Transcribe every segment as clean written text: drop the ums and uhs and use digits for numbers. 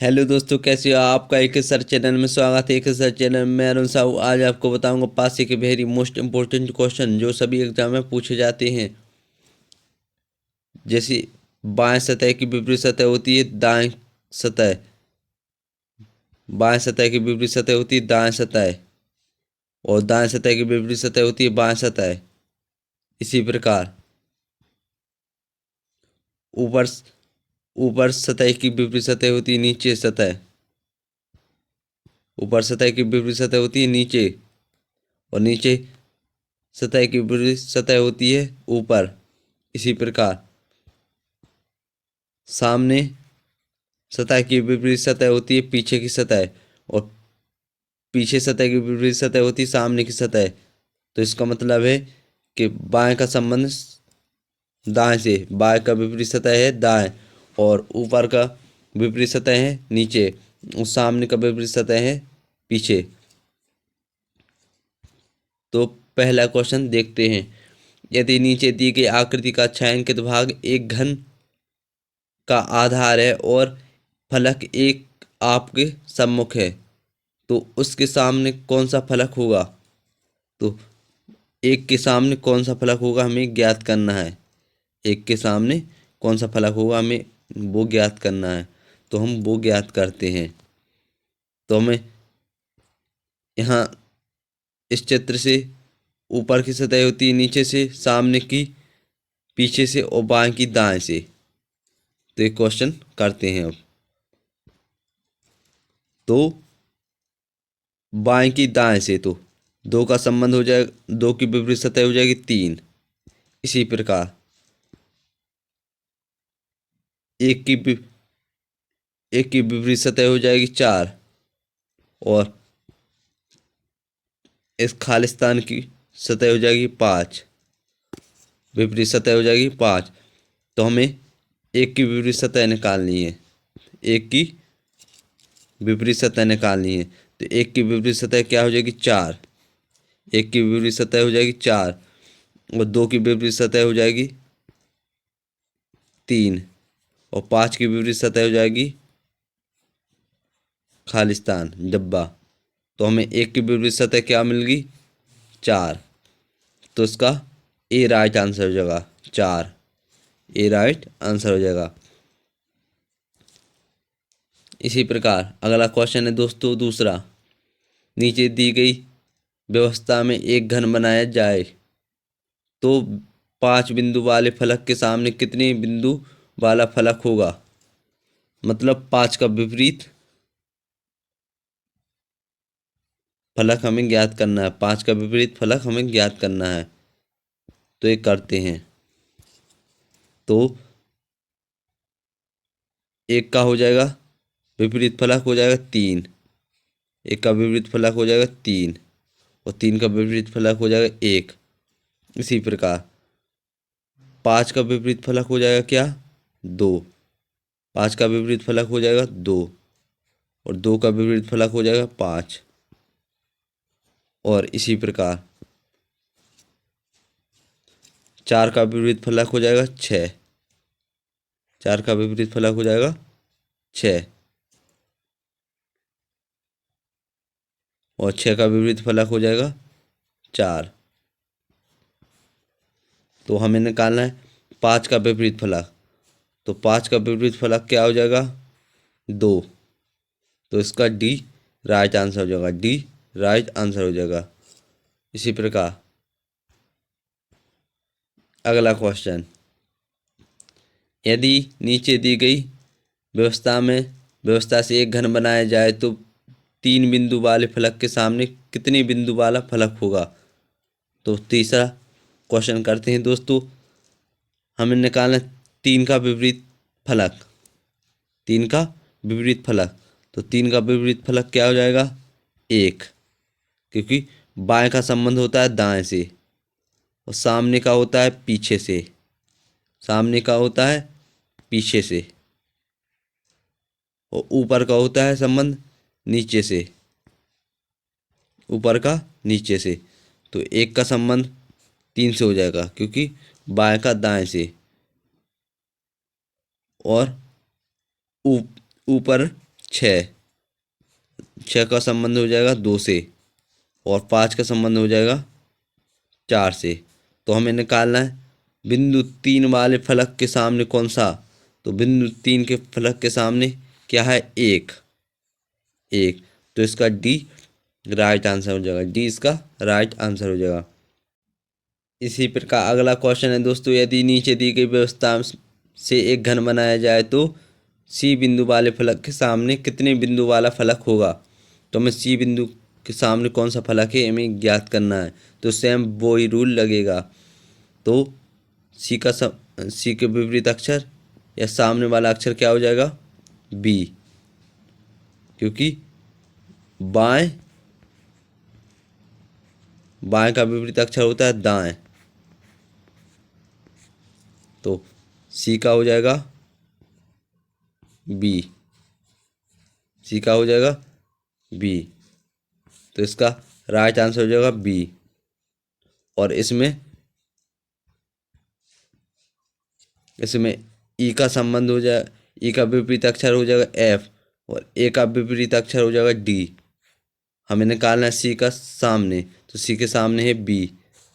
Hello दोस्तों, कैसे हो? आपका एक सर चैनल में स्वागत है। एक सर चैनल में अरुण साहू। आज आपको बताऊंगा पास के वेरी मोस्ट इम्पोर्टेंट क्वेश्चन जो सभी एग्जाम में पूछे जाते हैं। जैसे बाएं सतह की विपरीत सतह होती है दाएं सतह, बाएं सतह की विपरीत सतह होती है दाएं सतह, और दाएं सतह की विपरीत सतह होती है बाएं सतह। इसी प्रकार ऊपर ऊपर सतह की विपरीत सतह होती है नीचे सतह, ऊपर सतह की विपरीत सतह होती है नीचे, और नीचे सतह की विपरीत सतह होती है ऊपर। इसी प्रकार सामने सतह की विपरीत सतह होती है पीछे की सतह, और पीछे सतह की विपरीत सतह होती है सामने की सतह। तो इसका मतलब है कि बाएं का संबंध दाएं से, बाएं का विपरीत सतह है दाएं, और ऊपर का विपरीत सतह है नीचे, और सामने का विपरीत सतह है पीछे। तो पहला क्वेश्चन देखते हैं। यदि नीचे दी गई आकृति का छायांकित भाग एक घन का आधार है और फलक एक आपके सम्मुख है, तो उसके सामने कौन सा फलक होगा? तो एक के सामने कौन सा फलक होगा हमें ज्ञात करना है। एक के सामने कौन सा फलक होगा हमें वो ज्ञात करना है। तो हम वो ज्ञात करते हैं। तो हमें यहाँ इस चित्र से ऊपर की सतह होती है नीचे से, सामने की पीछे से, और बाएं की दाएं से। तो एक क्वेश्चन करते हैं अब। तो बाएं की दाएं से, तो दो का संबंध हो जाएगा, दो की विपरीत सतह हो जाएगी 3। इसी प्रकार एक की वि- एक की विपरीत सतह हो जाएगी 4, और इस खालिस्तान की सतह हो जाएगी 5, विपरीत सतह हो जाएगी 5। तो हमें एक की विपरीत सतह निकालनी है, एक की विपरीत सतह निकालनी है। तो एक की विपरीत सतह क्या हो जाएगी 4, एक की विपरीत सतह हो जाएगी 4, और दो की विपरीत सतह हो जाएगी 3, और 5 की विपरीत सतह हो जाएगी खालिस्तान डब्बा। तो हमें एक की विपरीत सतह क्या मिल गई? 4। तो इसका ए राइट आंसर हो जाएगा 4। ए राइट आंसर हो जाएगा। इसी प्रकार अगला क्वेश्चन है दोस्तों दूसरा। नीचे दी गई व्यवस्था में एक घन बनाया जाए तो 5 बिंदु वाले फलक के सामने कितने बिंदु वाला फलक होगा? मतलब 5 का विपरीत फलक हमें ज्ञात करना है, 5 का विपरीत फलक हमें ज्ञात करना है। तो ये करते हैं। तो एक का हो जाएगा विपरीत फलक हो जाएगा 3, एक का विपरीत फलक हो जाएगा 3, और 3 का विपरीत फलक हो जाएगा 1। इसी प्रकार 5 का विपरीत फलक हो जाएगा क्या? 2। 5 का विपरीत फलक हो जाएगा 2, और 2 का विपरीत फलक हो जाएगा 5। और इसी प्रकार 4 का विपरीत फलक हो जाएगा 6, 4 का विपरीत फलक हो जाएगा 6, और 6 का विपरीत फलक हो जाएगा 4। तो हमें निकालना है 5 का विपरीत फलक। तो 5 का विपरीत फलक क्या हो जाएगा? 2। तो इसका डी राइट आंसर हो जाएगा, डी राइट आंसर हो जाएगा। इसी प्रकार अगला क्वेश्चन। यदि नीचे दी गई व्यवस्था से एक घन बनाया जाए तो 3 बिंदु वाले फलक के सामने कितने बिंदु वाला फलक होगा? तो तीसरा क्वेश्चन करते हैं दोस्तों। हमें निकालना 3 का विपरीत फलक, 3 का विपरीत फलक। तो 3 का विपरीत फलक क्या हो जाएगा? 1, क्योंकि बाएं का संबंध होता है दाएं से, और सामने का होता है पीछे से, सामने का होता है पीछे से, और ऊपर का होता है संबंध नीचे से, ऊपर का नीचे से। तो 1 का संबंध 3 से हो जाएगा क्योंकि बाएं का दाएं से, और ऊपर 6, 6 का संबंध हो जाएगा 2 से, और 5 का संबंध हो जाएगा 4 से। तो हमें निकालना है बिंदु 3 वाले फलक के सामने कौन सा। तो बिंदु 3 के फलक के सामने क्या है, 1, 1। तो इसका डी राइट आंसर हो जाएगा, डी इसका राइट आंसर हो जाएगा। इसी प्रकार अगला क्वेश्चन है दोस्तों, यदि नीचे दी गई व्यवस्था से एक घन बनाया जाए तो सी बिंदु वाले फलक के सामने कितने बिंदु वाला फलक होगा। तो हमें सी बिंदु के सामने कौन सा फलक है हमें ज्ञात करना है। तो सेम वो ही रूल लगेगा। तो सी के विपरीत अक्षर या सामने वाला अक्षर क्या हो जाएगा, बी, क्योंकि बाएं बाएं का विपरीत अक्षर होता है दाएं। तो सी का हो जाएगा बी, सी का हो जाएगा बी। तो इसका राइट आंसर हो जाएगा बी। और इसमें ई का संबंध हो जाए, ई का विपरीत अक्षर हो जाएगा एफ, और ए का विपरीत अक्षर हो जाएगा डी। हमें निकालना है सी का सामने, तो सी के सामने है बी।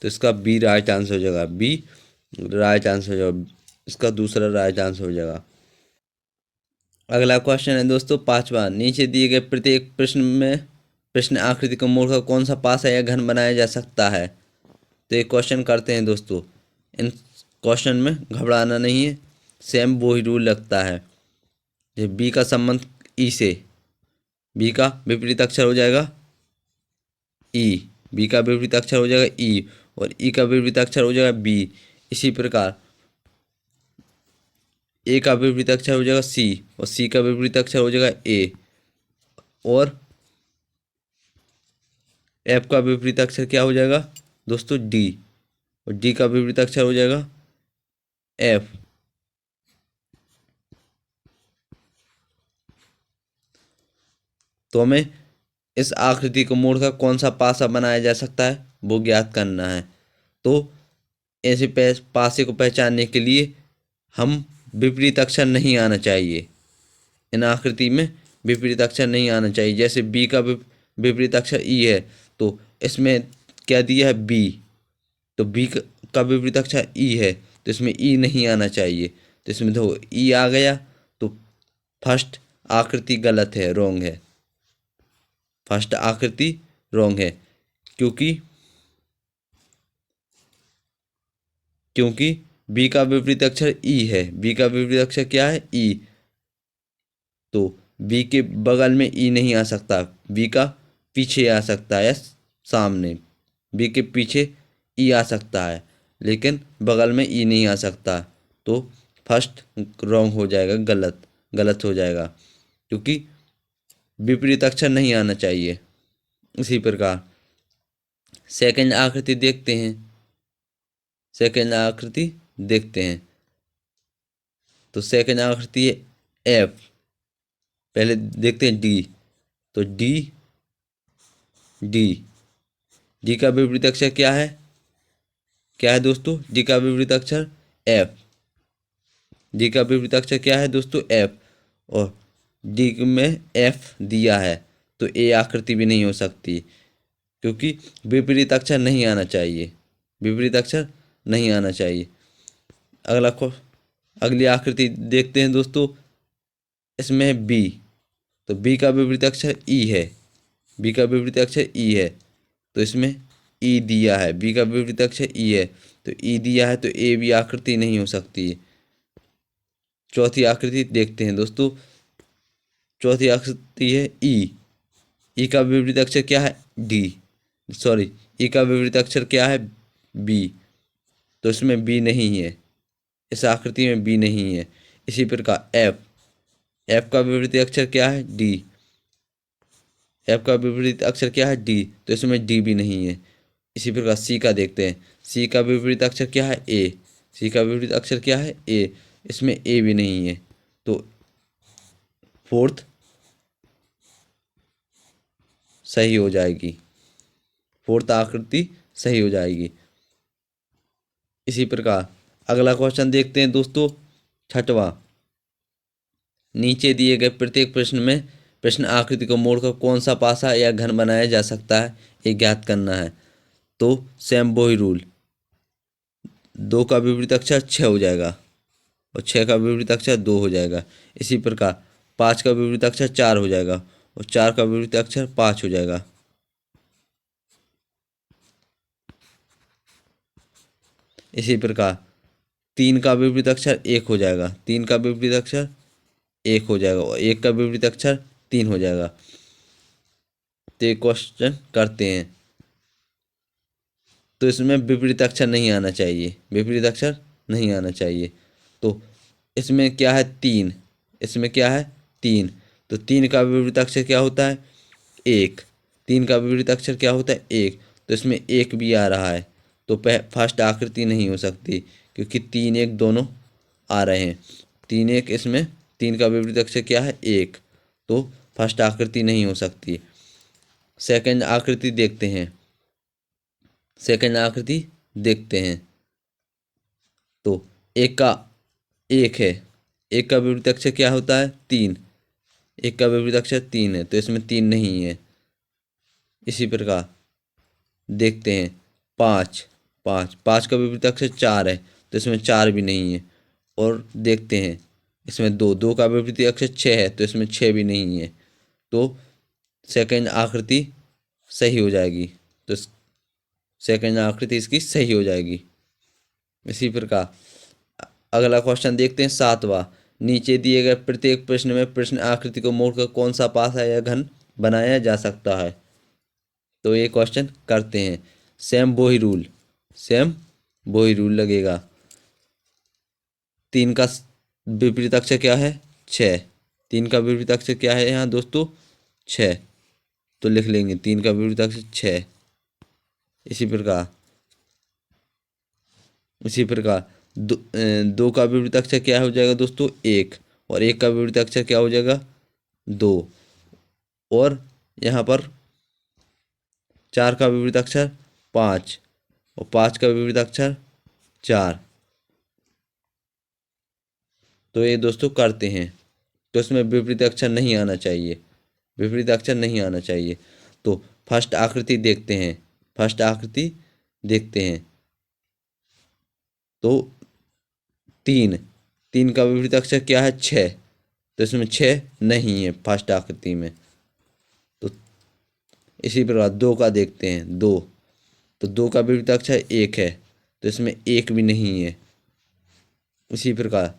तो इसका बी राइट आंसर हो जाएगा, बी राइट आंसर हो जाएगा, इसका दूसरा राइट आंसर हो जाएगा। अगला क्वेश्चन है दोस्तों 5वां, नीचे दिए गए प्रत्येक प्रश्न आकृति को मोड़कर कौन सा पासा या घन बनाया जा सकता है। तो एक क्वेश्चन करते हैं दोस्तों, इन क्वेश्चन में घबराना नहीं है, सेम वो ही रूल लगता है। ये बी का संबंध ई से, बी का विपरीत अक्षर हो जाएगा ई, बी का विपरीत अक्षर हो जाएगा ई, और ई का विपरीत अक्षर हो जाएगा बी। इसी प्रकार ए का विपरीत अक्षर हो जाएगा सी, और सी का विपरीत अक्षर हो जाएगा ए, और एफ का विपरीत अक्षर क्या हो जाएगा दोस्तों, डी, और डी का विपरीत अक्षर हो जाएगा एफ। तो हमें इस आकृति को मोड़कर कौन सा पासा बनाया जा सकता है वो ज्ञात करना है। तो ऐसे पासे को पहचानने के लिए हम विपरीत अक्षर नहीं आना चाहिए, इन आकृति में विपरीत अक्षर नहीं आना चाहिए। जैसे बी का विपरीत अक्षर ई है, तो इसमें क्या दिया है बी, तो बी का विपरीत अक्षर ई है, तो इसमें ई नहीं आना चाहिए। तो इसमें देखो ई आ गया, तो फर्स्ट आकृति गलत है, रॉन्ग है, फर्स्ट आकृति रॉन्ग है। क्योंकि क्योंकि बी का विपरीत अक्षर ई है, बी का विपरीत अक्षर क्या है ई, तो बी के बगल में ई नहीं आ सकता, बी का पीछे आ सकता है, सामने बी के पीछे ई आ सकता है, लेकिन बगल में ई नहीं आ सकता। तो फर्स्ट रॉन्ग हो जाएगा, गलत गलत हो जाएगा, क्योंकि विपरीत अक्षर नहीं आना चाहिए। इसी प्रकार सेकंड आकृति देखते हैं, सेकंड आकृति देखते हैं। तो सेकंड आकृति है एफ, पहले देखते हैं डी। तो डी डी डी का विपरीत अक्षर क्या है, क्या है दोस्तों, डी का विपरीत अक्षर एफ, डी का विपरीत अक्षर क्या है दोस्तों एफ, और डी में एफ दिया है, तो ए आकृति भी नहीं हो सकती, क्योंकि विपरीत अक्षर नहीं आना चाहिए, विपरीत अक्षर नहीं आना चाहिए। अगला अगली आकृति देखते हैं दोस्तों, इसमें है बी। तो बी का विपरीत अक्षर ई है, बी का विपरीत अक्षर ई है, तो इसमें ई दिया है, बी का विपरीत अक्षर ई है, तो ई दिया है, तो ए भी आकृति नहीं हो सकती है। चौथी आकृति देखते हैं दोस्तों, चौथी आकृति है ई, ई का विपरीत अक्षर क्या है डी, सॉरी ई का विपरीत अक्षर क्या है बी, तो इसमें बी नहीं है, इस आकृति में बी नहीं है। इसी प्रकार एफ, एफ का विपरीत अक्षर क्या है डी, एफ का विपरीत अक्षर क्या है डी, तो इसमें डी भी नहीं है। इसी प्रकार सी का देखते हैं, सी का विपरीत अक्षर क्या है ए, सी का विपरीत अक्षर क्या है ए, इसमें ए भी नहीं है। तो फोर्थ सही हो जाएगी, फोर्थ आकृति सही हो जाएगी। इसी प्रकार अगला क्वेश्चन देखते हैं दोस्तों, छठवां, नीचे दिए गए प्रत्येक प्रश्न में प्रश्न आकृति को मोड़कर कौन सा पासा या घन बनाया जा सकता है, ये ज्ञात करना है। तो सेम वही रूल, 2 का विपरीत अक्षर 6 हो जाएगा और 6 का विपरीत अक्षर 2 हो जाएगा। इसी प्रकार 5 का विपरीत अक्षर 4 हो जाएगा और 4 का विपरीत अक्षर 5 हो जाएगा। इसी प्रकार 3 का विपरीत अक्षर 1 हो जाएगा, 3 का विपरीत अक्षर 1 हो जाएगा और 1 का विपरीत अक्षर 3 हो जाएगा। तो ये क्वेश्चन करते हैं। तो इसमें विपरीत अक्षर नहीं आना चाहिए, विपरीत अक्षर नहीं आना चाहिए। तो इसमें क्या है 3, इसमें क्या है 3, तो 3 का विपरीत अक्षर क्या होता है 1, 3 का विपरीत अक्षर क्या होता है 1, तो इसमें 1 भी आ रहा है। तो फर्स्ट आकृति नहीं हो सकती क्योंकि 3 1 दोनों आ रहे हैं। 3 1 इसमें 3 का विपरीत अक्षर क्या है 1, तो फर्स्ट आकृति नहीं हो सकती। सेकंड आकृति देखते हैं, सेकंड आकृति देखते हैं। तो 1 का 1 है, 1 का विपरीत अक्षर क्या होता है 3, 1 का विपरीत अक्षर 3 है, तो इसमें 3 नहीं है। इसी प्रकार देखते हैं 5, 5 का विपरीत अक्षर 4 है, तो इसमें 4 भी नहीं है। और देखते हैं इसमें 2 का विपरीत अक्षर 6 है, तो इसमें 6 भी नहीं है। तो सेकंड आकृति सही हो जाएगी, तो सेकंड आकृति इसकी सही हो जाएगी। इसी प्रकार अगला क्वेश्चन देखते हैं 7वां। नीचे दिए गए प्रत्येक प्रश्न में प्रश्न आकृति को मोड़कर कौन सा पासा या घन बनाया जा सकता है। तो ये क्वेश्चन करते हैं। सेम वही रूल, सेम वही रूल लगेगा। 3 का विपरीत अक्षर क्या है 6, 3 का विपरीत अक्षर क्या है यहाँ दोस्तों 6, तो लिख लेंगे 3 का विपरीत अक्षर 6। इसी प्रकार 2 का विपरीत अक्षर क्या हो जाएगा दोस्तों 1, और 1 का विपरीत अक्षर क्या हो जाएगा 2, और यहाँ पर 4 का विपरीत अक्षर 5 और 5 का विपरीत अक्षर 4। तो ये दोस्तों करते हैं। तो इसमें विपरीत अक्षर नहीं आना चाहिए, विपरीत अक्षर नहीं आना चाहिए। तो फर्स्ट आकृति देखते हैं, फर्स्ट आकृति देखते हैं। तो 3 का विपरीत अक्षर क्या है 6, तो इसमें 6 नहीं है फर्स्ट आकृति में। तो इसी प्रकार 2 का देखते हैं, 2, तो 2 का विपरीत अक्षर 1 है, तो इसमें 1 भी नहीं है। इसी प्रकार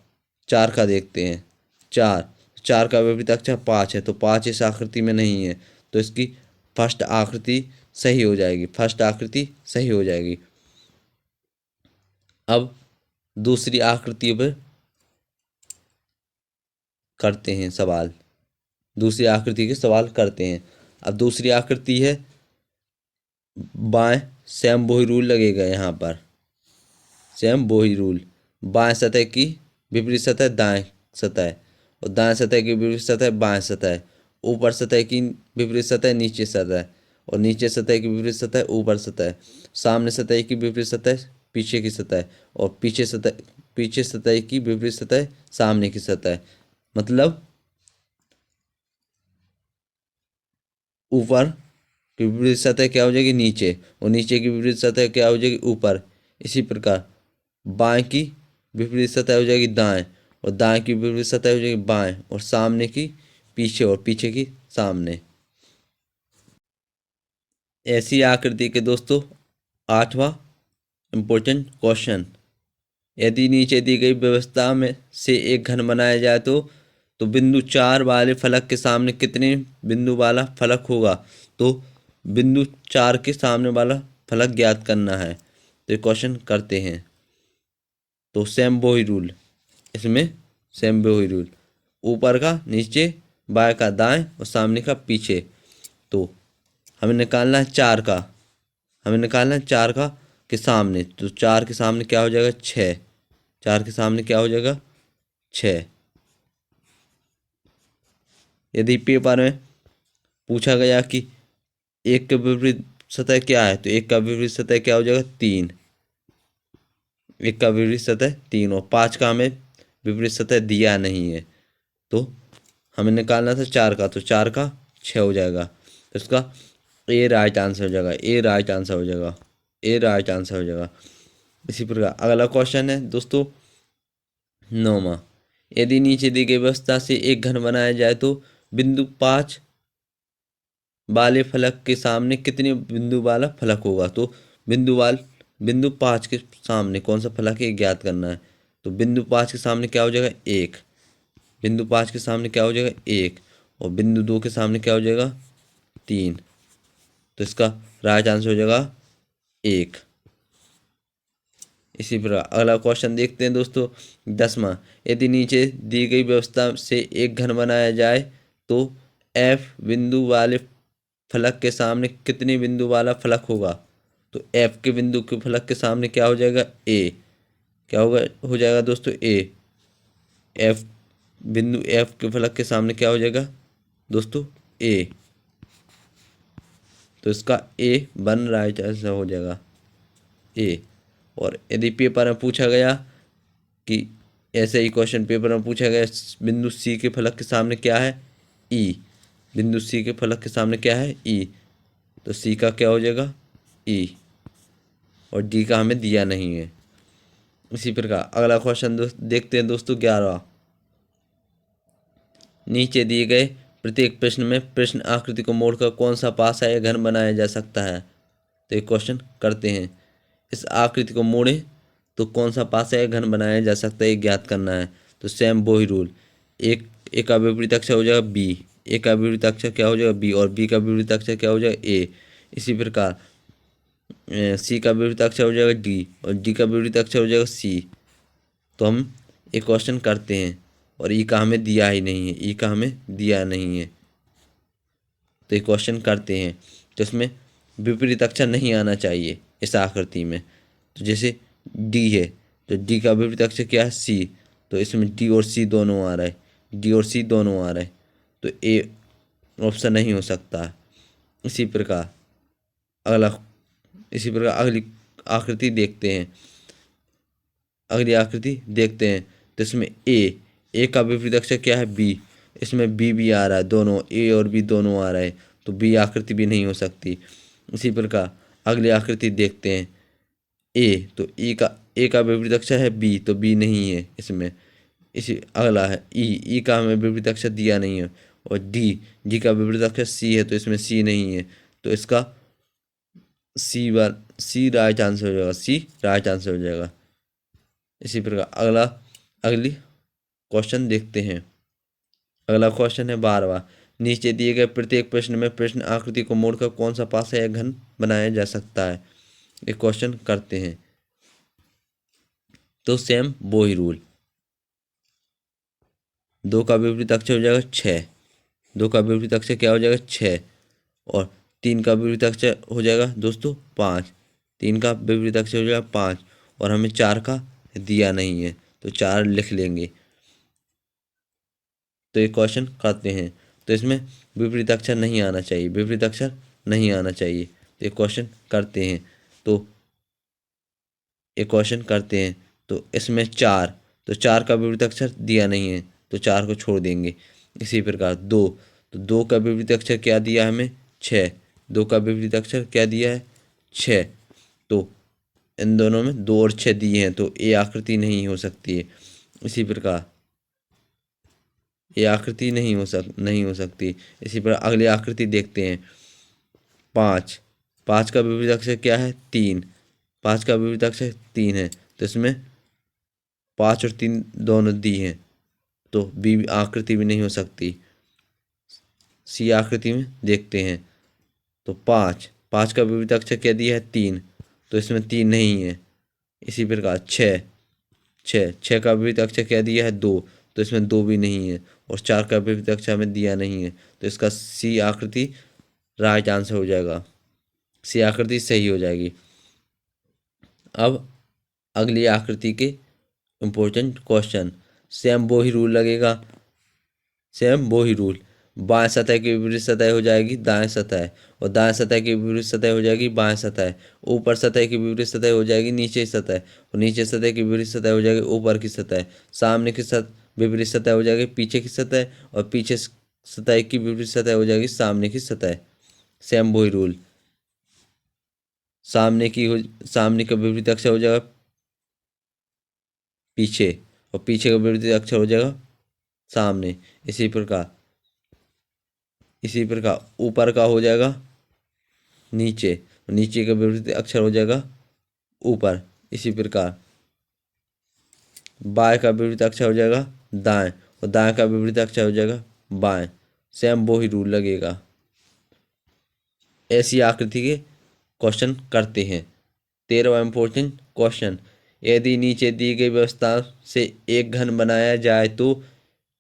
4 का देखते हैं, 4 का विपरीत अक्षर 5 है, तो 5 इस आकृति में नहीं है, तो इसकी फर्स्ट आकृति सही हो जाएगी, फर्स्ट आकृति सही हो जाएगी। अब दूसरी आकृति पर करते हैं सवाल, दूसरी आकृति के सवाल करते हैं। अब दूसरी आकृति है बाएं, सेम वही रूल लगेगा यहाँ पर, सेम वही रूल। बाएं सतह की विपरीत सतह दाएं सतह, और दाएं सतह की विपरीत सतह बाएं सतह, ऊपर सतह की विपरीत सतह नीचे सतह, और नीचे सतह की विपरीत सतह ऊपर सतह, सामने सतह की विपरीत सतह पीछे की सतह, और पीछे सतह की विपरीत सतह सामने की सतह। मतलब ऊपर की विपरीत सतह क्या हो जाएगी नीचे, और नीचे की विपरीत सतह क्या हो जाएगी ऊपर। इसी प्रकार बाएं की विपरीत सतह हो जाएगी दाएं, और दाएं की विपरीत सतह हो जाएगी बाएं, और सामने की पीछे, और पीछे की सामने। ऐसी आकृति के दोस्तों 8वां इम्पोर्टेंट क्वेश्चन। यदि नीचे दी गई व्यवस्था में से एक घन बनाया जाए तो बिंदु 4 वाले फलक के सामने कितने बिंदु वाला फलक होगा। तो बिंदु 4 के सामने वाला फलक ज्ञात करना है। तो ये क्वेश्चन करते हैं। तो सेम वही रूल, इसमें सेम वही रूल, ऊपर का नीचे, बाएं का दाएं, और सामने का पीछे। तो हमें निकालना है 4 का, हमें निकालना है 4 का के सामने। तो 4 के सामने क्या हो जाएगा 6, 4 के सामने क्या हो जाएगा 6। यदि पेपर में पूछा गया कि 1 के विपरीत सतह क्या है, तो 1 का विपरीत सतह क्या हो जाएगा 3, 1 का विपरीत सतह 3, और 5 का हमें विपरीत सतह दिया नहीं है, तो हमें निकालना था 4 का, तो 4 का 6 हो जाएगा। तो इसका ए राइट आंसर हो जाएगा, ए राइट आंसर हो जाएगा, ए राइट आंसर हो जाएगा। इसी प्रकार अगला क्वेश्चन है दोस्तों 9वां। यदि नीचे दी गई व्यवस्था से एक घन बनाया जाए तो बिंदु 5 वाले फलक के सामने कितने बिंदु वाला फलक होगा? तो बिंदु 5 के सामने कौन सा फलक है ज्ञात करना है। तो बिंदु 5 के सामने क्या हो जाएगा? 1। बिंदु 5 के सामने क्या हो जाएगा? 1। और बिंदु 2 के सामने क्या हो जाएगा? 3। तो इसका राइट आंसर हो जाएगा 1। इसी प्रकार अगला क्वेश्चन देखते हैं दोस्तों 10वां। यदि नीचे दी गई व्यवस्था से एक घन बनाया जाए तो एफ बिंदु वाले फलक के सामने कितने बिंदु वाला फलक होगा? तो एफ के बिंदु के फलक के सामने क्या हो जाएगा? ए। क्या होगा? हो जाएगा दोस्तों ए। एफ बिंदु एफ के फलक के सामने क्या हो जाएगा दोस्तों? ए। तो इसका ए बन राइट आंसर हो जाएगा ए। और यदि पेपर में पूछा गया कि ऐसे ही क्वेश्चन पेपर में पूछा गया बिंदु सी के फलक के सामने क्या है? ई। बिंदु सी के फलक के सामने क्या है? ई। तो सी का क्या हो जाएगा? ई। और डी का हमें दिया नहीं है। इसी प्रकार अगला क्वेश्चन देखते हैं दोस्तों 11वां। नीचे दिए गए प्रत्येक प्रश्न में प्रश्न आकृति को मोड़कर कौन सा पासा या घन बनाया जा सकता है? तो एक क्वेश्चन करते हैं। इस आकृति को मोड़े तो कौन सा पासा या घन बनाया जा सकता है, ये ज्ञात करना है। तो सेम वही रूल। एक ए का विपरीत अक्षर हो जाएगा बी, ए का विपरीत अक्षर क्या हो जाएगा? बी, और बी का विपरीत अक्षर क्या हो जाएगा? ए। इसी प्रकार सी का विपरीत अक्षर हो जाएगा डी, और डी का विपरीत अक्षर हो जाएगा सी। तो हम एक क्वेश्चन करते हैं और ई का हमें दिया ही नहीं है, ई का हमें दिया नहीं है। तो एक क्वेश्चन करते हैं तो इसमें विपरीत अक्षर नहीं आना चाहिए इस आकृति में। तो जैसे डी है तो डी का विपरीत अक्षर क्या है? सी। तो इसमें डी और सी दोनों आ रहा है, डी और सी दोनों आ रहा है, तो ए ऑप्शन नहीं हो सकता है। इसी प्रकार अगला इसी प्रकार अगली आकृति देखते हैं। अगली आकृति देखते हैं तो इसमें ए का विपरीत अक्षर क्या है? बी। इसमें बी भी आ रहा है, दोनों ए और बी दोनों आ रहा है, तो बी आकृति भी नहीं हो सकती। इसी प्रकार अगली आकृति देखते हैं। ए का विपरीत अक्षर है बी, तो बी नहीं है इसमें। इसी अगला है ई का हमें विपरीत अक्षर दिया नहीं है, और डी का विपरीत अक्षर सी है, तो इसमें सी नहीं है। तो इसका सी राइट आंसर हो जाएगा, सी राइट आंसर हो जाएगा। इसी प्रकार अगली क्वेश्चन देखते हैं। अगला क्वेश्चन है 12वां। नीचे दिए गए प्रत्येक प्रश्न में प्रश्न आकृति को मोड़कर कौन सा पासा या घन बनाया जा सकता है? एक क्वेश्चन करते हैं तो सेम वो ही रूल। 2 का विपरीत अक्षर हो जाएगा 6, 2 का विपरीत अक्षर क्या हो जाएगा? 6। और 3 का विपरीत अक्षर हो जाएगा दोस्तों 5, 3 का विपरीत अक्षर हो जाएगा 5, और हमें 4 का दिया नहीं है, तो 4 लिख लेंगे। तो एक क्वेश्चन करते हैं तो इसमें विपरीत अक्षर नहीं आना चाहिए, विपरीत अक्षर नहीं आना चाहिए। तो एक क्वेश्चन करते हैं तो इसमें 4, तो 4 का विपरीत अक्षर दिया नहीं है, तो 4 को छोड़ देंगे। इसी प्रकार 2, तो 2 का विपरीत अक्षर क्या दिया है हमें? 6, 2 का विपरीत अक्षर क्या दिया है? 6। तो इन दोनों में 2 और 6 दिए हैं, तो ए आकृति नहीं हो सकती है। इसी प्रकार ये आकृति नहीं हो सकती। इसी प्रकार अगली आकृति देखते हैं 5, 5 का विपरीत अक्षर क्या है? 3, 5 का विपरीत अक्षर 3 है, तो इसमें 5 और 3 दोनों दी हैं, तो बी आकृति भी नहीं हो सकती। सी आकृति में देखते हैं तो 5 का विपरीत अक्षर क्या दिया है? 3, तो इसमें 3 नहीं है। इसी प्रकार 6 का विपरीत अक्षर क्या दिया है? 2, तो इसमें 2 भी नहीं है, और 4 का विपरीत अक्षर हमें दिया नहीं है, तो इसका सी आकृति राइट आंसर हो जाएगा, सी आकृति सही हो जाएगी। अब अगली आकृति के इम्पोर्टेंट क्वेश्चन, सेम वो ही रूल लगेगा, सेम वो ही रूल। बाएं सतह की विपरीत सतह हो जाएगी दाएं सतह, और दाएं सतह की विपरीत सतह हो जाएगी बाएं सतह। ऊपर सतह की विपरीत सतह हो जाएगी नीचे सतह, और नीचे सतह की विपरीत सतह हो जाएगी ऊपर की सतह। सामने की विपरीत सतह हो जाएगी पीछे की सतह, और पीछे सतह की विपरीत सतह हो जाएगी सामने की सतह। सेम वही रूल, सामने का विपरीत अक्षर हो जाएगा पीछे, और पीछे का विपरीत अक्षर हो जाएगा सामने। इसी प्रकार ऊपर का हो जाएगा नीचे, और नीचे का विपरीत अक्षर हो जाएगा ऊपर। इसी प्रकार बाएं का विपरीत अक्षर हो जाएगा दाएं, और दाएं का विपरीत अक्षर हो जाएगा बाएं। सेम वो ही रूल लगेगा। ऐसी आकृति के क्वेश्चन करते हैं। 13वां इम्पोर्टेंट क्वेश्चन, यदि नीचे दी गई व्यवस्था से एक घन बनाया जाए तो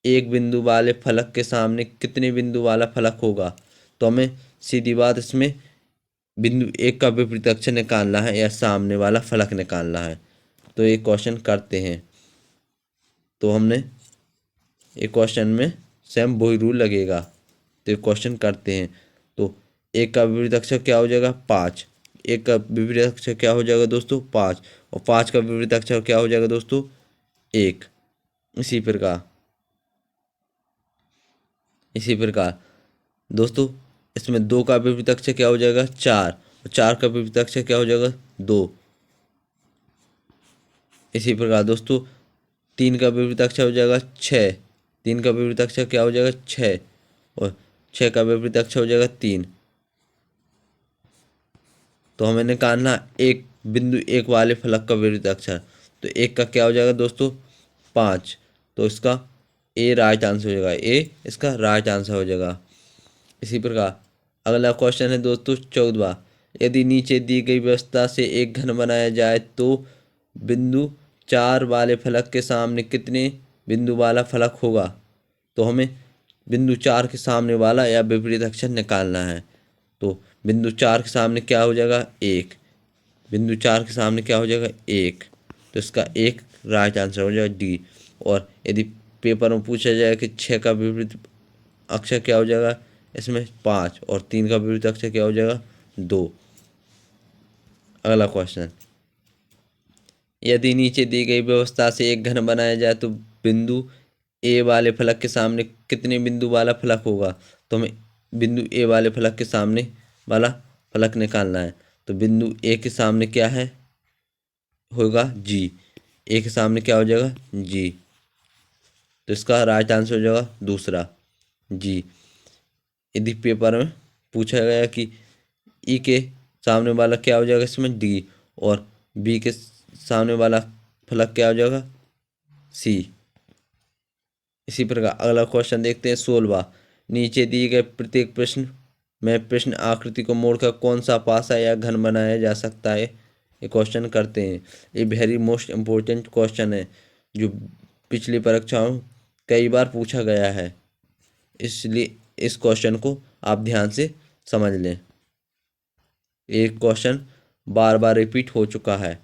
एक बिंदु वाले फलक के सामने कितने बिंदु वाला फलक होगा। तो हमें सीधी बात इसमें बिंदु एक का विपरीत अक्षर निकालना है या सामने वाला फलक निकालना है। तो ये क्वेश्चन करते हैं। तो हमने एक क्वेश्चन में सेम वही रूल लगेगा। तो ये क्वेश्चन करते हैं। तो एक का विपरीत अक्षर क्या हो जाएगा 5, एक का विपरीत अक्षर क्या हो जाएगा दोस्तों 5, और 5 का विपरीत अक्षर क्या हो जाएगा दोस्तों 1। इसी प्रकार दोस्तों इसमें 2 का विपरीत अक्षर क्या हो जाएगा 4, और 4 का विपरीत अक्षर क्या हो जाएगा 2। इसी प्रकार दोस्तों 3 का विपरीत अक्षर हो जाएगा 6, 3 का विपरीत अक्षर क्या हो जाएगा 6, और 6 का विपरीत अक्षर हो जाएगा 3। तो हमें निकालना एक बिंदु एक वाले फलक का विपरीत अक्षर। तो एक का क्या हो जाएगा दोस्तों 5, तो इसका ए राइट आंसर हो जाएगा, ए इसका राइट आंसर हो जाएगा। इसी प्रकार अगला क्वेश्चन है दोस्तों 14वां, यदि नीचे दी गई व्यवस्था से एक घन बनाया जाए तो बिंदु 4 वाले फलक के सामने कितने बिंदु वाला फलक होगा। तो हमें बिंदु 4 के सामने वाला या विपरीत अक्षर निकालना है। तो बिंदु 4 के सामने क्या हो जाएगा 1, बिंदु 4 के सामने क्या हो जाएगा 1, तो इसका एक राइट आंसर हो जाएगा डी। और यदि पेपर में पूछा जाए कि 6 का विपरीत अक्षर क्या हो जाएगा इसमें 5, और 3 का विपरीत अक्षर क्या हो जाएगा 2। अगला क्वेश्चन, यदि नीचे दी गई व्यवस्था से एक घन बनाया जाए तो बिंदु ए वाले फलक के सामने कितने बिंदु वाला फलक होगा। तो हमें बिंदु ए वाले फलक के सामने वाला फलक निकालना है। तो बिंदु ए के सामने क्या है होगा जी, ए के सामने क्या हो जाएगा जी, तो इसका राइट आंसर हो जाएगा दूसरा जी। यदि पेपर में पूछा गया कि ई के सामने वाला क्या हो जाएगा इसमें डी, और बी के सामने वाला फलक क्या हो जाएगा सी। इसी प्रकार अगला क्वेश्चन देखते हैं 16वां, नीचे दिए गए प्रत्येक प्रश्न में प्रश्न आकृति को मोड़कर कौन सा पासा या घन बनाया जा सकता है। ये क्वेश्चन करते हैं। ये वेरी मोस्ट इम्पोर्टेंट क्वेश्चन है जो पिछली परीक्षाओं में कई बार पूछा गया है, इसलिए इस क्वेश्चन को आप ध्यान से समझ लें। एक क्वेश्चन बार बार रिपीट हो चुका है।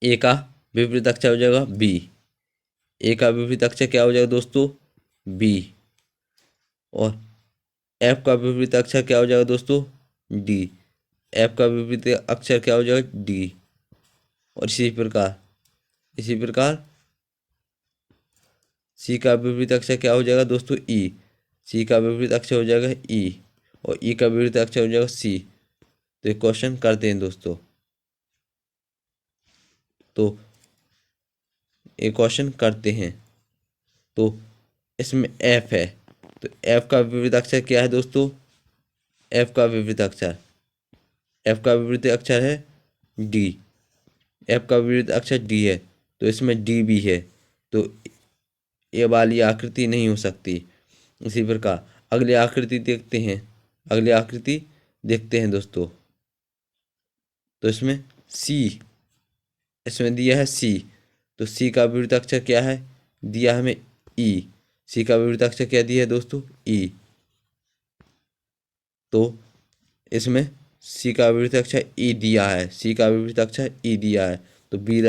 ए का विपरीत अक्षर हो जाएगा बी, ए का विपरीत अक्षर क्या हो जाएगा दोस्तों बी, और एफ का विपरीत अक्षर क्या हो जाएगा दोस्तों डी, एफ का विपरीत अक्षर क्या हो जाएगा डी। और इसी प्रकार सी का विपरीत अक्षर क्या हो जाएगा दोस्तों ई, सी का विपरीत अक्षर हो जाएगा ई, और ई का विपरीत अक्षर हो जाएगा सी। तो ये क्वेश्चन करते हैं दोस्तों। तो ये क्वेश्चन करते हैं। तो इसमें एफ है, तो एफ का विपरीत अक्षर क्या है दोस्तों, एफ का विपरीत अक्षर है डी, एफ का विपरीत अक्षर डी है, तो इसमें डी भी है, तो ये वाली आकृति नहीं हो सकती। इसी प्रकार अगली आकृति देखते हैं दोस्तों। तो इसमें दिया है सी, तो सी का विपरीत अक्षर क्या है दिया हमें ई, सी का विपरीत अक्षर क्या दिया है दोस्तों ई। तो इसमें सी का विपरीत अक्षर ई दिया है, सी का विपरीत अक्षर ई दिया है, तो बी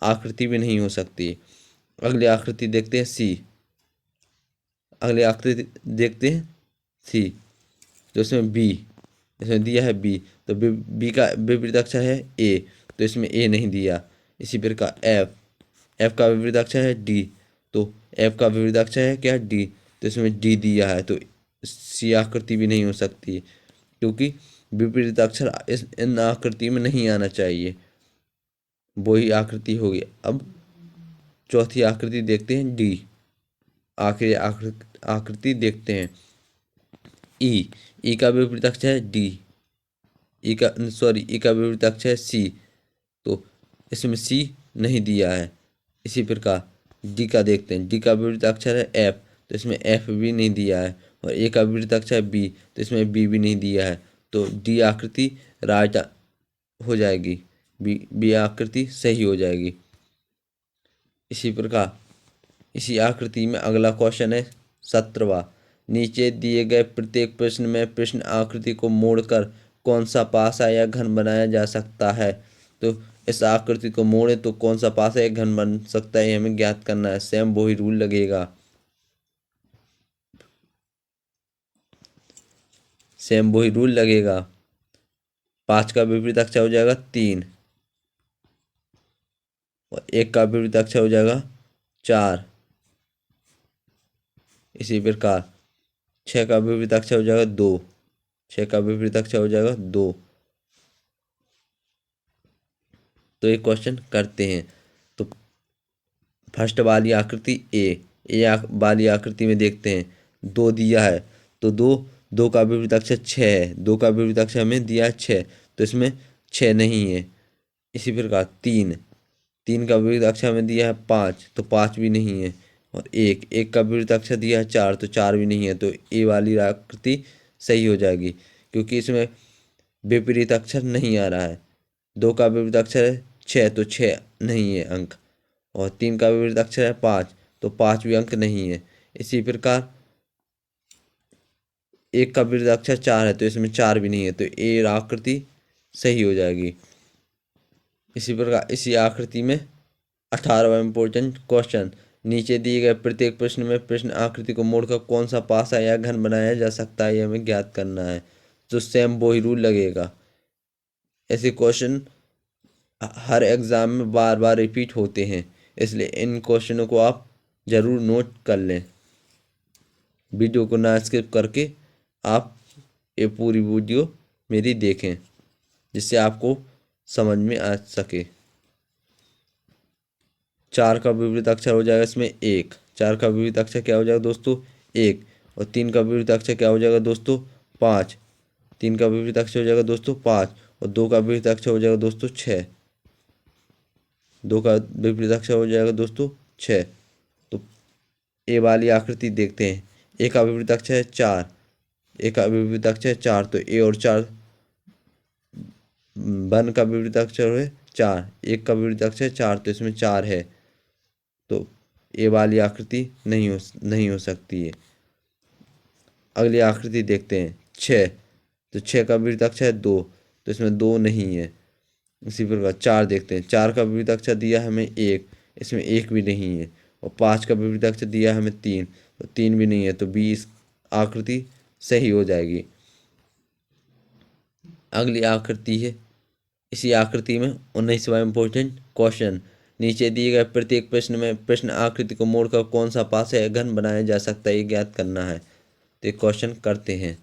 आकृति भी नहीं हो सकती। अगली आकृति देखते हैं सी, तो इसमें दिया है बी, तो बी का विपरीत अक्षर है ए, तो इसमें ए नहीं दिया। इसी प्रकार एफ का विपरीत अक्षर है डी, तो एफ का विपरीत अक्षर है क्या, डी, तो इसमें डी दिया है, तो सी आकृति भी नहीं हो सकती क्योंकि विपरीत अक्षर इन आकृति में नहीं आना चाहिए, वही आकृति होगी। अब चौथी आकृति देखते हैं, डी, आखिरी आकृति देखते हैं, ई, ई का विपरीत अक्षर है डी, ई का विपरीत अक्षर है सी, तो इसमें सी नहीं दिया है। इसी प्रकार डी का देखते हैं, डी का विपरीत अक्षर है एफ, तो इसमें एफ भी नहीं दिया है, और ए का विपरीत अक्षर है बी, तो इसमें बी भी नहीं दिया है, तो डी आकृति राइट हो जाएगी, बी आकृति सही हो जाएगी। इसी प्रकार इसी आकृति में अगला क्वेश्चन है 17वां, नीचे दिए गए प्रत्येक प्रश्न में प्रश्न आकृति को मोड़कर कौन सा पासा या घन बनाया जा सकता है। तो इस आकृति को मोड़े तो कौन सा पासा या घन बन सकता है, ये हमें ज्ञात करना है। सेम वही रूल लगेगा, सेम वही रूल लगेगा। 5 का विपरीत अक्षर हो जाएगा 3, और 1 का विपरीत अक्षर हो जाएगा 4। इसी प्रकार 6 का विपरीत अक्षर हो जाएगा 2, 6 का विपरीत अक्षर हो जाएगा 2। तो एक क्वेश्चन करते हैं। तो फर्स्ट वाली आकृति ए वाली आकृति में देखते हैं, 2 दिया है, तो 2 का विपरीत अक्षर 6 है, 2 का विपरीत अक्षर हमें दिया है 6, तो इसमें 6 नहीं है। इसी प्रकार 3 का विपरीत अक्षर हमें दिया है 5, तो 5 भी नहीं है, और 1 का विपरीत अक्षर दिया है 4, तो 4 भी नहीं है। तो ए वाली आकृति सही हो जाएगी क्योंकि इसमें विपरीत अक्षर नहीं आ रहा है। 2 का विपरीत अक्षर है 6, तो 6 नहीं है अंक, और 3 का विपरीत अक्षर है 5, तो 5 भी अंक नहीं है। इसी प्रकार 1 का विपरीत अक्षर 4 है, तो इसमें 4 भी नहीं है, तो ए आकृति सही हो जाएगी। इसी प्रकार इसी आकृति में 18वां इम्पोर्टेंट क्वेश्चन, नीचे दिए गए प्रत्येक प्रश्न में प्रश्न आकृति को मोड़कर कौन सा पासा या घन बनाया जा सकता है, ये हमें ज्ञात करना है। तो सेम वही रूल लगेगा। ऐसे क्वेश्चन हर एग्जाम में बार बार रिपीट होते हैं, इसलिए इन क्वेश्चनों को आप ज़रूर नोट कर लें। वीडियो को ना स्किप करके आप ये पूरी वीडियो मेरी देखें जिससे आपको समझ में आ सके। 4 का विपरीत अक्षर हो जाएगा इसमें 1, 4 का विपरीत अक्षर क्या हो जाएगा दोस्तों 1, और 3 का विपरीत अक्षर क्या हो जाएगा दोस्तों 5, 3 का विपरीत अक्षर हो जाएगा दोस्तों 5, और 2 का विपरीत अक्षर हो जाएगा दोस्तों 6, 2 का विपरीत अक्षर हो जाएगा दोस्तों 6। तो ए वाली आकृति देखते हैं, ए का विपरीत अक्षर है 4, ए का विपरीत अक्षर है 4, तो ए और 4, 1 का विपरीत अक्षर है 4, 1 का विपरीत अक्षर 4, तो इसमें 4 है, तो ए वाली आकृति नहीं हो सकती है। अगली आकृति देखते हैं 6, तो 6 का विपरीत अक्षर है 2, तो इसमें 2 नहीं है। इसी प्रकार 4 देखते हैं, 4 का विपरीत अक्षर दिया हमें 1, इसमें 1 भी नहीं है, और 5 का विपरीत अक्षर दिया हमें 3, तो 3 भी नहीं है, तो 20 आकृति सही हो जाएगी। अगली आकृति है, इसी आकृति में 19वां इम्पोर्टेंट क्वेश्चन, नीचे दिए गए प्रत्येक प्रश्न में प्रश्न आकृति को मोड़कर कौन सा पासा या घन बनाया जा सकता है, ये ज्ञात करना है। तो एक क्वेश्चन करते हैं।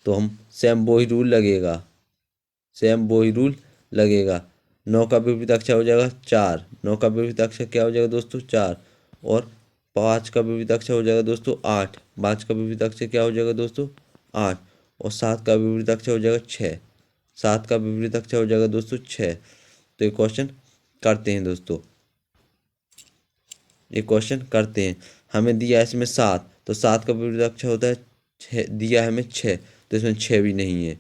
तो हम सेम वही रूल लगेगा, सेम वही रूल लगेगा। 9 का विपरीत अक्षर हो जाएगा 4, 9 का विपरीत अक्षर क्या हो जाएगा दोस्तों 4, और 5 का विपरीत अक्षर हो जाएगा दोस्तों 8, 5 का विपरीत अक्षर क्या हो जाएगा दोस्तों 8, और 7 का विपरीत अक्षर हो जाएगा 6, 7 का विपरीत अक्षर हो जाएगा दोस्तों 6। तो ये क्वेश्चन करते हैं दोस्तों, ये क्वेश्चन करते हैं। हमें दिया है इसमें 7, तो 7 का विपरीत अक्षर होता है 6, दिया है हमें 6, तो इसमें 6 भी नहीं है,